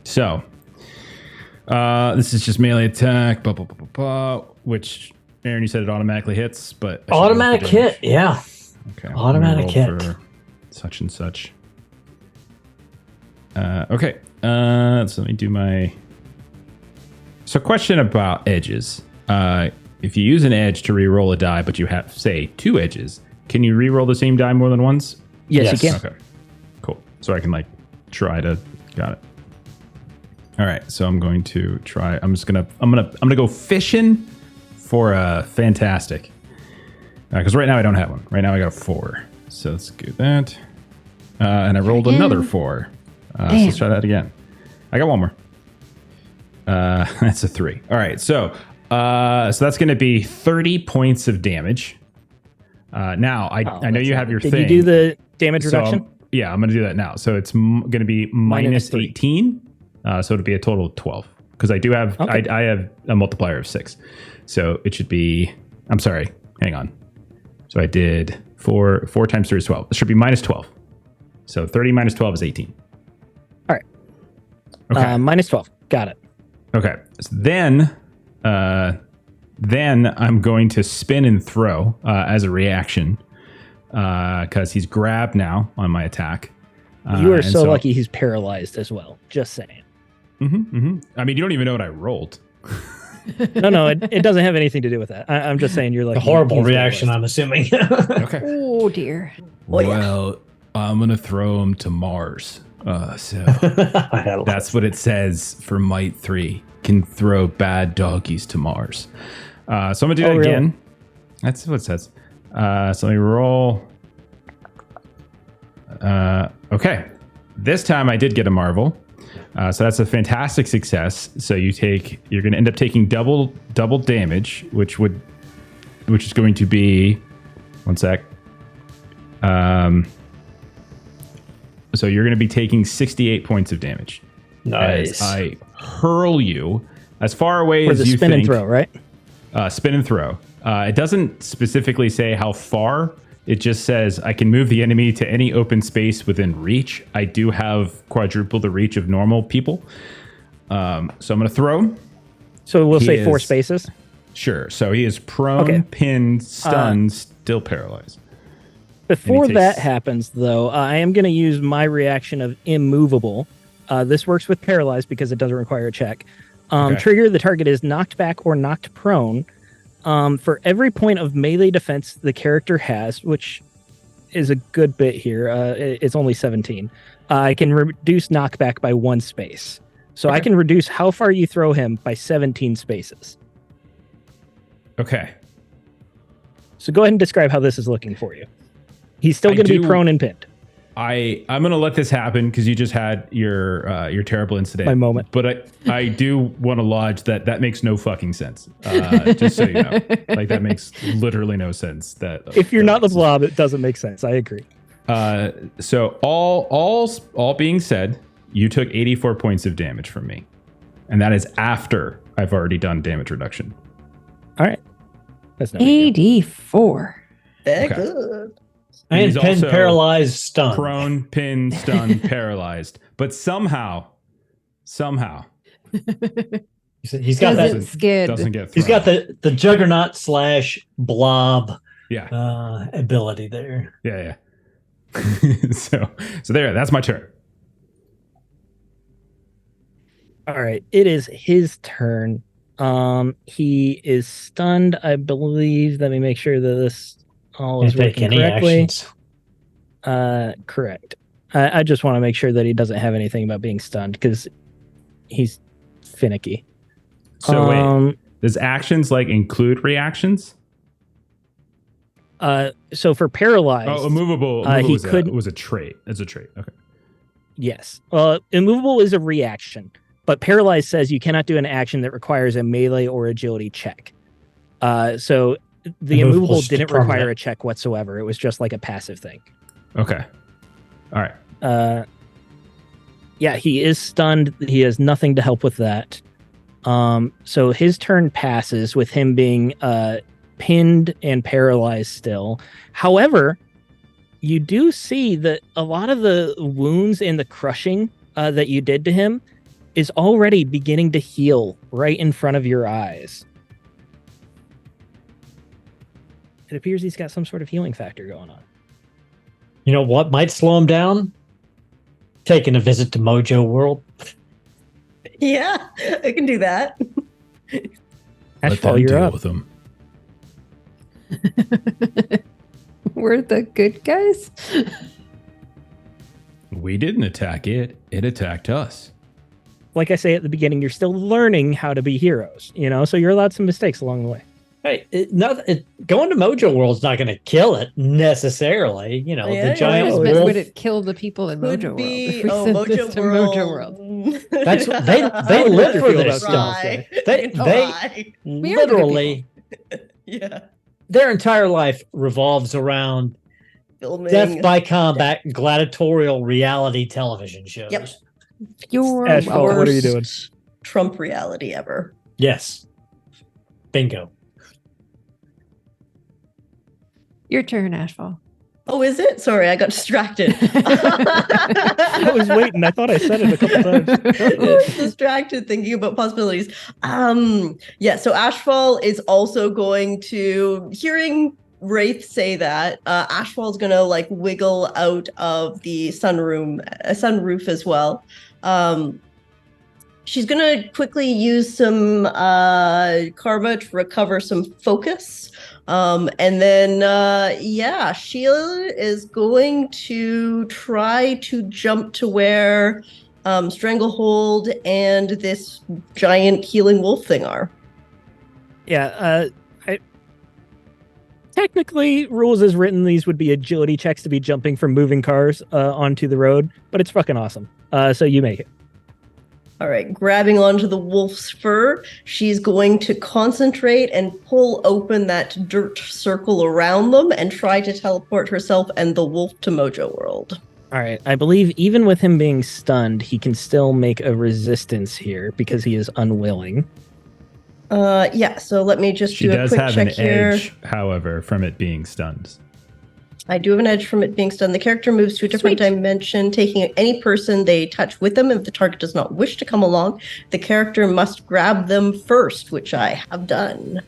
So this is just melee attack, which Aaron, you said it automatically hits, but I should Automatic roll for damage. hit, yeah. Okay, Automatic I'm gonna roll hit. for such and such. Okay, so let me do my. So, question about edges. If you use an edge to re-roll a die, but you have, say, 2 edges, can you re-roll the same die more than once? Yes, you can. Okay, cool. So I can try to. Got it. All right, so I'm going to try. I'm gonna go fishing for a fantastic. Because right now I don't have one. Right now I got a 4. So let's do that. And I rolled another 4. So let's try that again. I got one more. That's a 3. All right, so that's going to be 30 points of damage. Now I know you have your Did thing. you do the damage reduction? I'm going to do that now. So it's going to be minus 3. 18. So it'll be a total of 12 because I do have I have a multiplier of 6. So it should be. I'm sorry. Hang on. So I did 4 times 3 is 12. It should be minus 12. So 30 minus 12 is 18. All right. Okay. Minus 12. Got it. Okay. So then I'm going to spin and throw as a reaction because he's grabbed now on my attack. You are And so lucky he's paralyzed as well. Just saying. I mean, you don't even know what I rolled. No, it doesn't have anything to do with that. I'm just saying you're like A horrible he's reaction, paralyzed. I'm assuming. Okay. Oh dear. Well, I'm gonna throw him to Mars. So that's what it says for Might 3. Can throw bad doggies to Mars. So I'm gonna do that really? again. That's what it says. So let me roll. Okay. This time I did get a marvel. So that's a fantastic success. So you're going to end up taking double damage, which is going to be, one sec. So you're going to be taking 68 points of damage. Nice. As I hurl you as far away For as the you spin think. and throw, right? Spin and throw. It doesn't specifically say how far. It just says I can move the enemy to any open space within reach. I do have quadruple the reach of normal people. So I'm going to throw. So we'll He say 4 is- spaces. Sure. So he is prone, Okay. pinned, stunned, still paralyzed. Before And he that takes- happens, though, I am going to use my reaction of immovable. This works with paralyzed because it doesn't require a check. Okay. Trigger, the target is knocked back or knocked prone. For every point of melee defense the character has, which is a good bit here, it's only 17. I can reduce knockback by 1 space. So I Okay. can reduce how far you throw him by 17 spaces. Okay. So go ahead and describe how this is looking for you. He's still I going to be do- prone and pinned. I'm going to let this happen because you just had your terrible incident. My moment. But I do want to lodge that makes no fucking sense. Just so you know, like that makes literally no sense. That If you're not the blob, it doesn't make sense. I agree. So all being said, you took 84 points of damage from me, and that is after I've already done damage reduction. All right. That's no big deal. 84. Very Okay. good. And And he's pinned, also paralyzed, stunned. Prone, pinned, stunned, paralyzed. But somehow, He's got Doesn't that. skid. doesn't get thrown. He's got the juggernaut / blob Yeah. ability there. Yeah. so there, that's my turn. All right. It is his turn. He is stunned, I believe. Let me make sure that this all is Can't take working any correctly. actions. Correct. I just want to make sure that he doesn't have anything about being stunned because he's finicky. So wait, does actions like include reactions? So for paralyzed, Oh, immovable. he was couldn't- was a trait. It's a trait. Okay. yes. Immovable is a reaction, but paralyzed says you cannot do an action that requires a melee or agility check. So the Immovable's immovable just didn't require permanent. a check whatsoever. It was just like a passive thing. Okay. All right. Yeah, he is stunned. He has nothing to help with that. So his turn passes with him being pinned and paralyzed still. However, you do see that a lot of the wounds and the crushing that you did to him is already beginning to heal right in front of your eyes. It appears he's got some sort of healing factor going on. You know what might slow him down? Taking a visit to Mojo World. Yeah, I can do that. Let Ashfall, them you're deal up. with them. We're the good guys. We didn't attack it. It attacked us. Like I say at the beginning, you're still learning how to be heroes, so you're allowed some mistakes along the way. Hey, going to Mojo World's not going to kill it necessarily. Yeah, the yeah, giant yeah. But wolf. would it kill the people in Could Mojo be World? If we sent this to Mojo World. That's they How would live you for feel this about stuff. Try. They Try. We are the good literally Yeah. their entire life revolves around Filming. death by combat gladiatorial reality television shows. Yep. You're Ashfall, welcome. what are you doing? Trump reality ever. Yes. Bingo. Your turn, Ashfall. Oh, is it? Sorry, I got distracted. I was waiting. I thought I said it a couple times. I was distracted thinking about possibilities. Yeah, so Ashfall is also going to, hearing Wraith say that, Ashfall's gonna like wiggle out of the sunroof as well. She's gonna quickly use some karma to recover some focus. And then Sheila is going to try to jump to where Stranglehold and this giant healing wolf thing are. Yeah, technically, rules as written, these would be agility checks to be jumping from moving cars onto the road, but it's fucking awesome. So you make it. All right, grabbing onto the wolf's fur, she's going to concentrate and pull open that dirt circle around them and try to teleport herself and the wolf to Mojo World. All right, I believe even with him being stunned, he can still make a resistance here because he is unwilling. So let me just do a quick check here. She does have an edge, however, from it being stunned. I do have an edge from it being stunned. The character moves to a different dimension, taking any person they touch with them. If the target does not wish to come along, the character must grab them first, which I have done.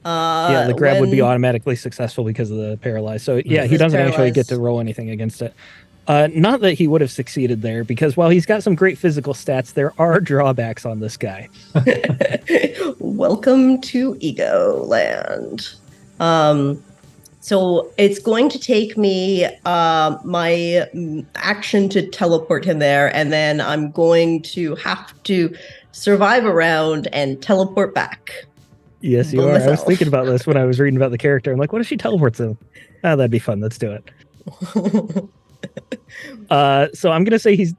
The grab would be automatically successful because of the paralyzed. So yeah, he doesn't actually get to roll anything against it. Not that he would have succeeded there, because while he's got some great physical stats, there are drawbacks on this guy. Welcome to Ego Land. So it's going to take me my action to teleport him there, and then I'm going to have to survive a round and teleport back. Yes, you are. I was thinking about this when I was reading about the character. I'm like, what if she teleports him? Oh, that'd be fun. Let's do it. So I'm going to say he's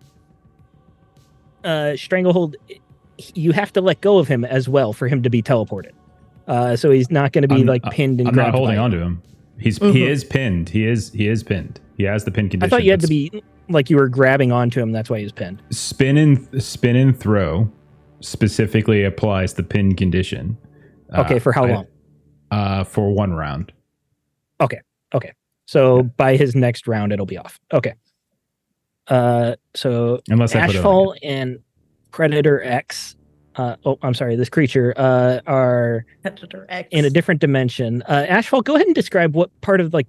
Stranglehold. You have to let go of him as well for him to be teleported. So he's not going to be pinned and I'm not holding on to him. He is pinned. He is pinned. He has the pin condition. I thought you had to be like you were grabbing onto him. That's why he was pinned. Spin and throw specifically applies the pin condition. Okay, for how long? For 1 round. Okay. So by his next round, it'll be off. Okay. So unless Ashfall and Predator X. This creature are Predator X in a different dimension. Ashfall, go ahead and describe what part of like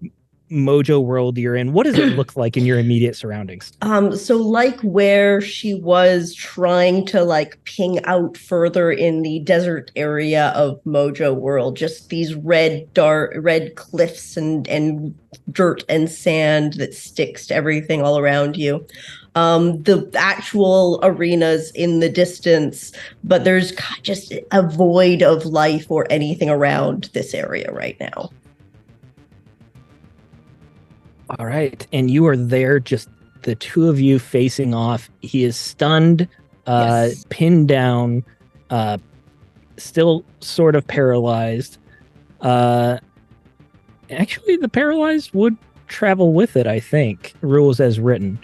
Mojo World you're in. What does it look like in your immediate surroundings? So like where she was trying to like ping out further in the desert area of Mojo World, just these red cliffs and dirt and sand that sticks to everything all around you. The actual arenas in the distance, but there's just a void of life or anything around this area right now. All right. And you are there, just the two of you facing off. He is stunned, Yes. pinned down, still sort of paralyzed. Actually, the paralyzed would travel with it, I think. Rules as written.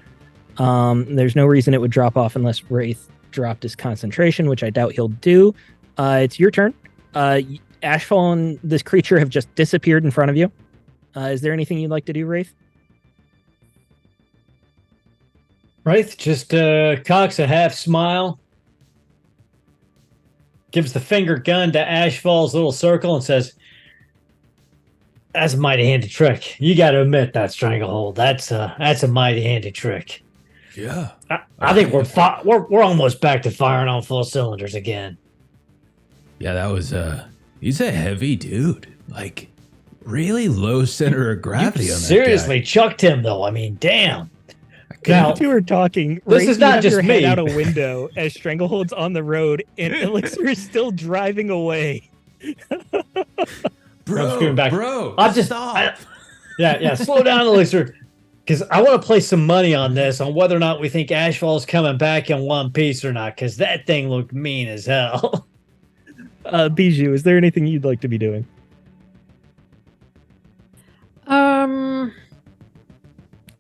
There's no reason it would drop off unless Wraith dropped his concentration, which I doubt he'll do. It's your turn. Ashfall and this creature have just disappeared in front of you. Is there anything you'd like to do, Wraith? Wraith just cocks a half smile, gives the finger gun to Ashfall's little circle and says, "That's a mighty handy trick. You got to admit that, Stranglehold. That's a mighty handy trick." Yeah. I think we're almost back to firing on full cylinders again. Yeah, that was he's a heavy dude. Like really low center of gravity You on that seriously guy. chucked him though. I mean, damn. Now, you were talking. This Wraith, is not you have just your head me. out a window as Stranglehold's on the road and Elixir is still driving away. Bro, I'm screwing back. bro, I'll just stop. Yeah. Slow down, Elixir, because I want to place some money on this, on whether or not we think Ashfall's coming back in one piece or not, because that thing looked mean as hell. Bijou, is there anything you'd like to be doing?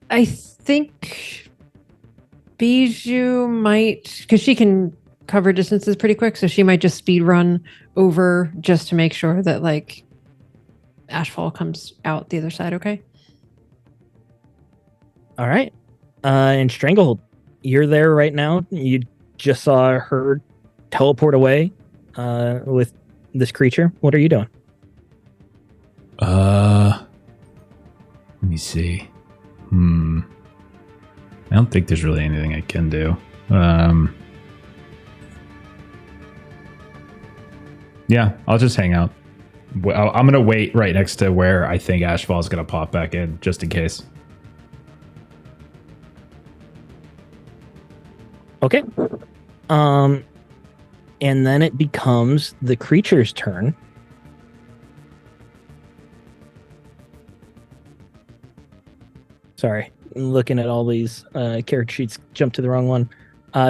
I think Bijou might, because she can cover distances pretty quick, so she might just speed run over just to make sure that like Ashfall comes out the other side. Okay. All right. And Stranglehold, you're there right now. You just saw her teleport away with this creature. What are you doing? me see. I don't think there's really anything I can do. Yeah, I'll just hang out. I'm going to wait right next to where I think Ashfall is going to pop back in, just in case. Okay. And then it becomes the creature's turn. Sorry, I'm looking at all these character sheets, jumped to the wrong one.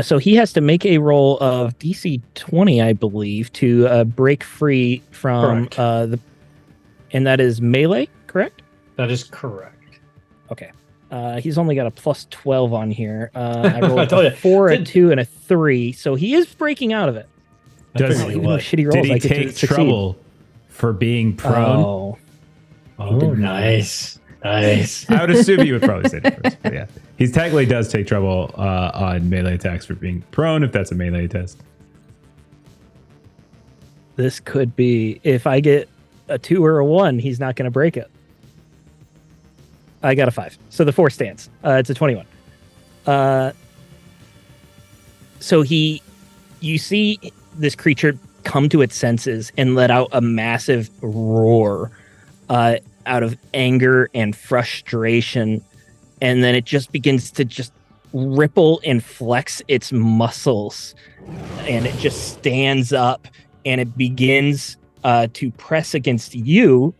So he has to make a roll of DC 20, I believe, to break free from and that is melee, correct? That is correct. Okay. He's only got a plus 12 on here. I rolled told a you. 4, a 2, and a 3, so he is breaking out of it. Does figured he Even though would. shitty rolls, Did I he get to take succeed. trouble for being prone? Oh, Oh, nice. Nice. I would assume he would probably say that first. But yeah, he technically does take trouble on melee attacks for being prone, if that's a melee test. this could be, if I get a 2 or a 1, he's not going to break it. I got a 5. So the 4 stands. It's a 21. So you see this creature come to its senses and let out a massive roar out of anger and frustration. And then it just begins to just ripple and flex its muscles. And it just stands up and it begins to press against you,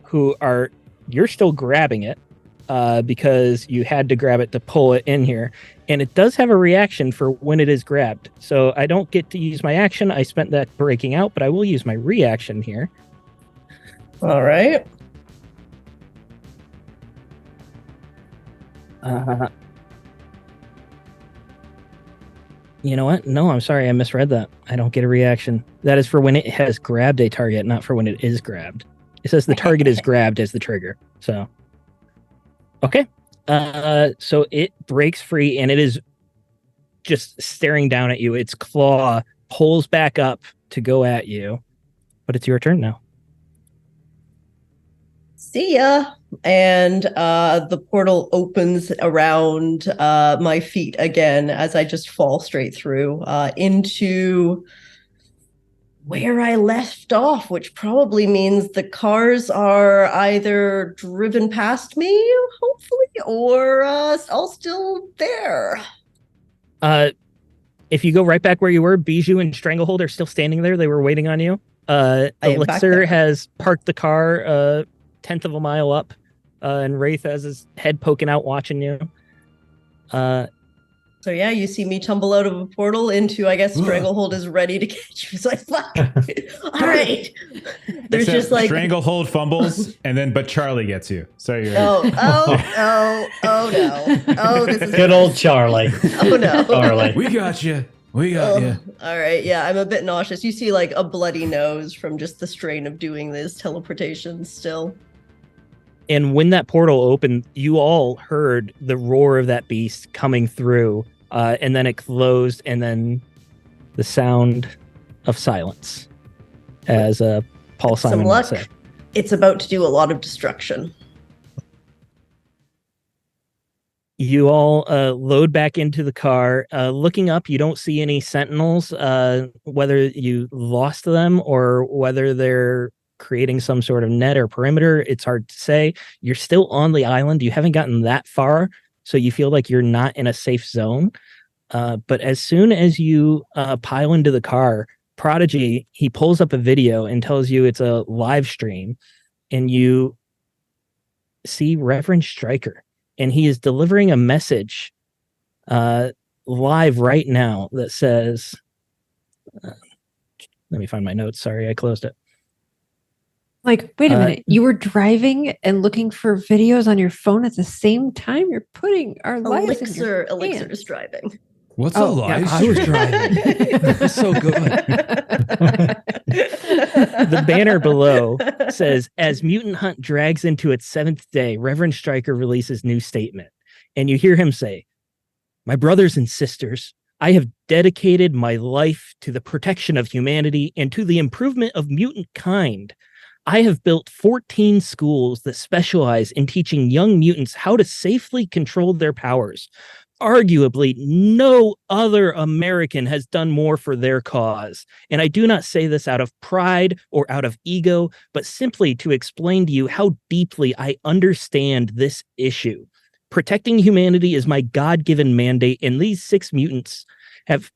you're still grabbing it because you had to grab it to pull it in here. And it does have a reaction for when it is grabbed. So I don't get to use my action. I spent that breaking out, but I will use my reaction here. All right. You know what? No, I'm sorry. I misread that. I don't get a reaction. That is for when it has grabbed a target, not for when it is grabbed. It says the target is grabbed as the trigger. So, okay. So it breaks free and it is just staring down at you. Its claw pulls back up to go at you, but it's your turn now. See ya. And the portal opens around my feet again as I just fall straight through into where I left off, which probably means the cars are either driven past me, hopefully, or all still there. If you go right back where you were, Bijou and Stranglehold are still standing there. They were waiting on you. I am back Elixir there. has parked the car 10th of a mile up, and Wraith has his head poking out watching you. So yeah, you see me tumble out of a portal into, I guess, Stranglehold is ready to catch you. So I fuck. All right. There's Except just like Stranglehold fumbles, but Charlie gets you. So you're no. Oh, this is Good old Charlie. Oh no. Charlie. We got you. We got you. All right, yeah, I'm a bit nauseous. You see like a bloody nose from just the strain of doing this teleportation still. And when that portal opened, you all heard the roar of that beast coming through, and then it closed, and then the sound of silence, as Paul Simon Some would luck. say. It's about to do a lot of destruction. You all load back into the car. Looking up, you don't see any sentinels, whether you lost them or whether they're creating some sort of net or perimeter. It's hard to say. You're still on the island. You haven't gotten that far, so you feel like you're not in a safe zone. But as soon as you pile into the car, Prodigy, he pulls up a video and tells you it's a live stream, and you see Reverend Stryker, and he is delivering a message live right now that says, let me find my notes. Sorry, I closed it. Like, wait a minute. You were driving and looking for videos on your phone at the same time? You're putting our lives in your Elixir hands. is driving. What's Oh, a live yeah, I was stream? That's so good. The banner below says, as Mutant Hunt drags into its 7th day, Reverend Stryker releases new statement. And you hear him say, my brothers and sisters, I have dedicated my life to the protection of humanity and to the improvement of mutant kind. I have built 14 schools that specialize in teaching young mutants how to safely control their powers. Arguably, no other American has done more for their cause. And I do not say this out of pride or out of ego, but simply to explain to you how deeply I understand this issue. Protecting humanity is my God-given mandate, and these 6 mutants have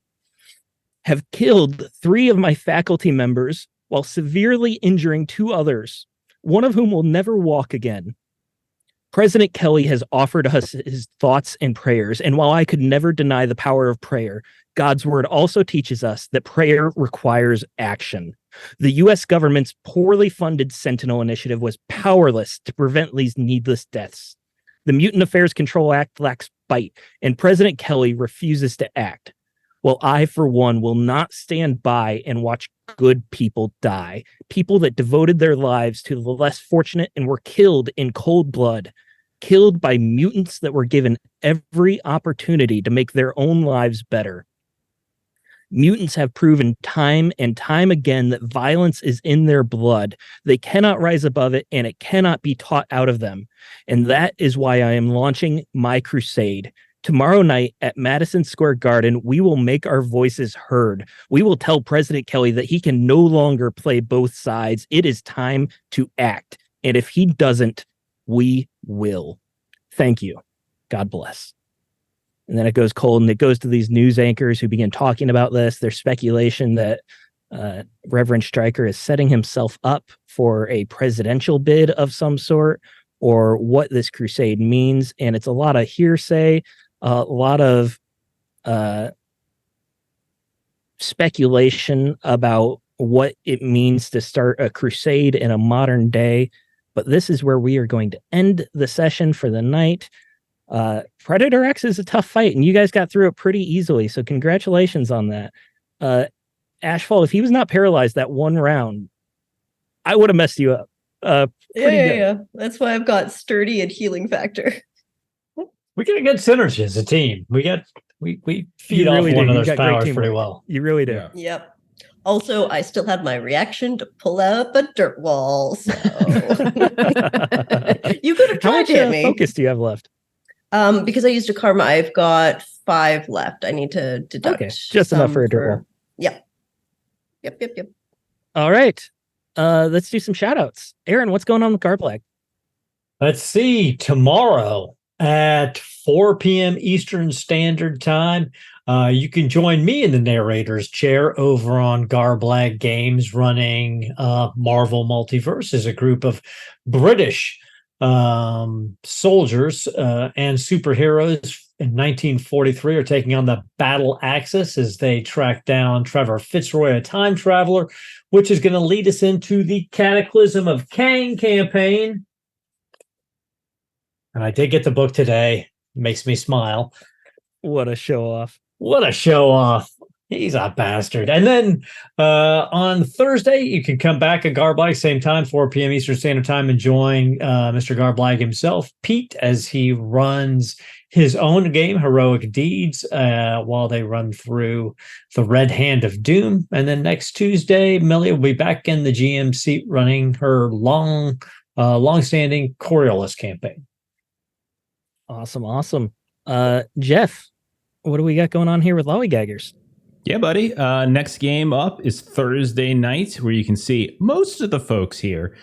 killed 3 of my faculty members while severely injuring 2 others, one of whom will never walk again. President Kelly has offered us his thoughts and prayers, and while I could never deny the power of prayer, God's word also teaches us that prayer requires action. The U.S. government's poorly funded Sentinel initiative was powerless to prevent these needless deaths. The Mutant Affairs Control Act lacks bite, and President Kelly refuses to act. Well, I, for one, will not stand by and watch good people die. People that devoted their lives to the less fortunate and were killed in cold blood, killed by mutants that were given every opportunity to make their own lives better. Mutants have proven time and time again that violence is in their blood. They cannot rise above it, and it cannot be taught out of them. And that is why I am launching my crusade. Tomorrow night at Madison Square Garden, we will make our voices heard. We will tell President Kelly that he can no longer play both sides. It is time to act. And if he doesn't, we will. Thank you. God bless. And then it goes cold, and it goes to these news anchors who begin talking about this. There's speculation that Reverend Stryker is setting himself up for a presidential bid of some sort, or what this crusade means. And it's a lot of hearsay, a lot of speculation about what it means to start a crusade in a modern day. But this is where we are going to end the session for the night. Predator X is a tough fight, and you guys got through it pretty easily. So congratulations on that. Ashfall, if he was not paralyzed that one round, I would have messed you up. Yeah. That's why I've got sturdy and healing factor. We get a good synergy as a team. We feed off really one do. another's powers pretty teamwork. well. You really do. Yeah. Yep. Also, I still had my reaction to pull out a dirt wall. So you could have How tried much to hit me. focus do you have left? Because I used a karma, I've got 5 left. I need to deduct. Okay, just enough some for a dirt wall. Yep. All right. Let's do some shout outs. Aaron, what's going on with Garblag? Let's see. Tomorrow at 4 p.m. Eastern Standard Time, you can join me in the narrator's chair over on Garblag Games, running Marvel Multiverse as a group of British soldiers and superheroes in 1943 are taking on the Battle Axis as they track down Trevor Fitzroy, a time traveler, which is going to lead us into the Cataclysm of Kang campaign. And I did get the book today. It makes me smile. What a show off. What a show off. He's a bastard. And then on Thursday, you can come back at Garblag, same time, 4 p.m. Eastern Standard Time, and join Mr. Garblag himself, Pete, as he runs his own game, Heroic Deeds, while they run through the Red Hand of Doom. And then next Tuesday, Millie will be back in the GM seat running her long-standing Coriolis campaign. Awesome. Jeff, what do we got going on here with Lollygaggers? Yeah, buddy. Next game up is Thursday night, where you can see most of the folks here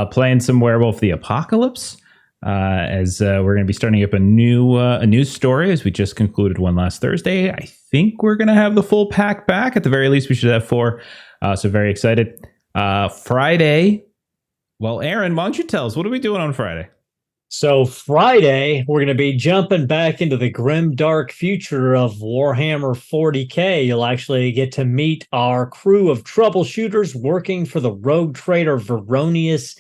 playing some Werewolf the Apocalypse. As we're going to be starting up a new story, as we just concluded one last Thursday. I think we're going to have the full pack back. At the very least, we should have 4. So very excited. Friday. Well, Aaron, why don't you tell us, what are we doing on Friday? So Friday, we're going to be jumping back into the grim, dark future of Warhammer 40K. You'll actually get to meet our crew of troubleshooters working for the rogue trader Veronius'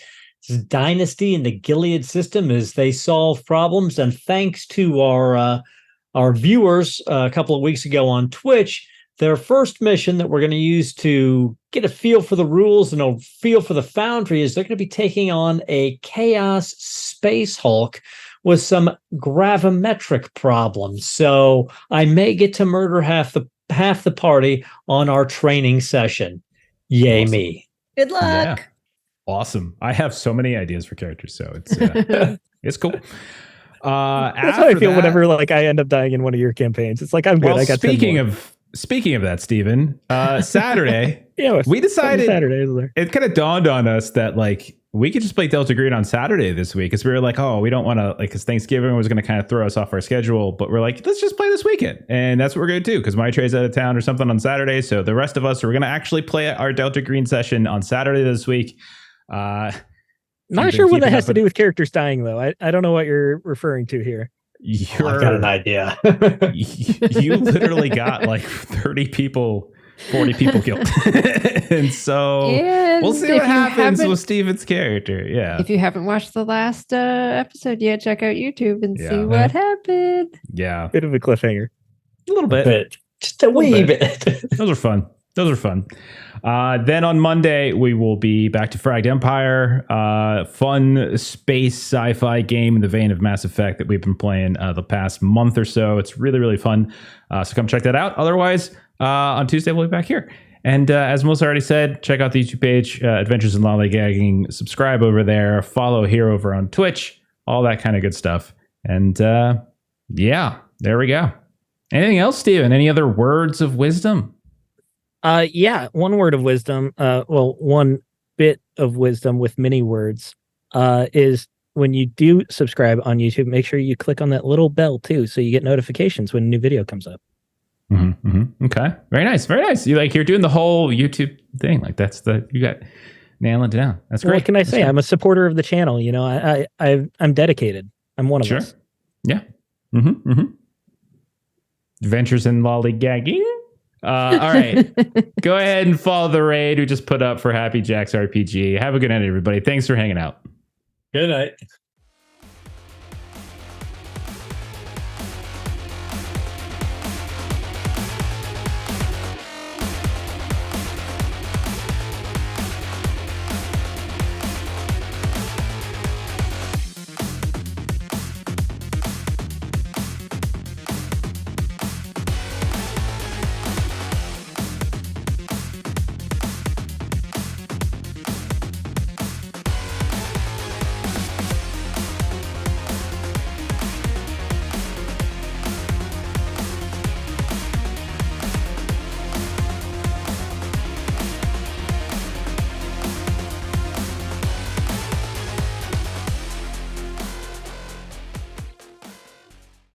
dynasty in the Gilead system as they solve problems. And thanks to our viewers a couple of weeks ago on Twitch, their first mission that we're going to use to get a feel for the rules and a feel for the Foundry is they're going to be taking on a Chaos Space Hulk with some gravimetric problems. So I may get to murder half the party on our training session. Yay, Awesome. me. Good luck. Yeah. Awesome. I have so many ideas for characters, so it's it's cool. That's how I feel whenever like I end up dying in one of your campaigns. It's like I'm good. Well, I got speaking of that, Steven, Saturday, we decided Saturday. It kind of dawned on us that like we could just play Delta Green on Saturday this week because we were like, oh, we don't want to like because Thanksgiving was going to kind of throw us off our schedule, but we're like, let's just play this weekend, and that's what we're going to do because my tray's out of town or something on Saturday, so the rest of us are going to actually play our Delta Green session on Saturday this week. Not sure what that has to do with characters dying though. I don't know what you're referring to here. I've got an idea. You literally got like 30 people, 40 people killed. And so we'll see what happens with Steven's character. Yeah. If you haven't watched the last episode yet, check out YouTube and see what happened. Yeah. Bit of a cliffhanger. A little bit. Just a wee bit. Those are fun. Then on Monday, we will be back to Fragged Empire. Fun space sci-fi game in the vein of Mass Effect that we've been playing the past month or so. It's really, really fun. So come check that out. Otherwise, on Tuesday, we'll be back here. And as Melissa already said, check out the YouTube page, Adventures in Lollygagging. Subscribe over there. Follow here over on Twitch. All that kind of good stuff. And yeah, there we go. Anything else, Steven? Any other words of wisdom? Yeah, one word of wisdom. One bit of wisdom with many words is when you do subscribe on YouTube, make sure you click on that little bell too, so you get notifications when a new video comes up. Okay, very nice, very nice. You're doing the whole YouTube thing. Like you got nailing it down. That's great. What can I say? I'm a supporter of the channel. You know, I'm dedicated. I'm one of us. Yeah. Adventures in Lollygagging. All right. Go ahead and follow the raid we just put up for Happy Jack's RPG. Have a good night, everybody. Thanks for hanging out. Good night.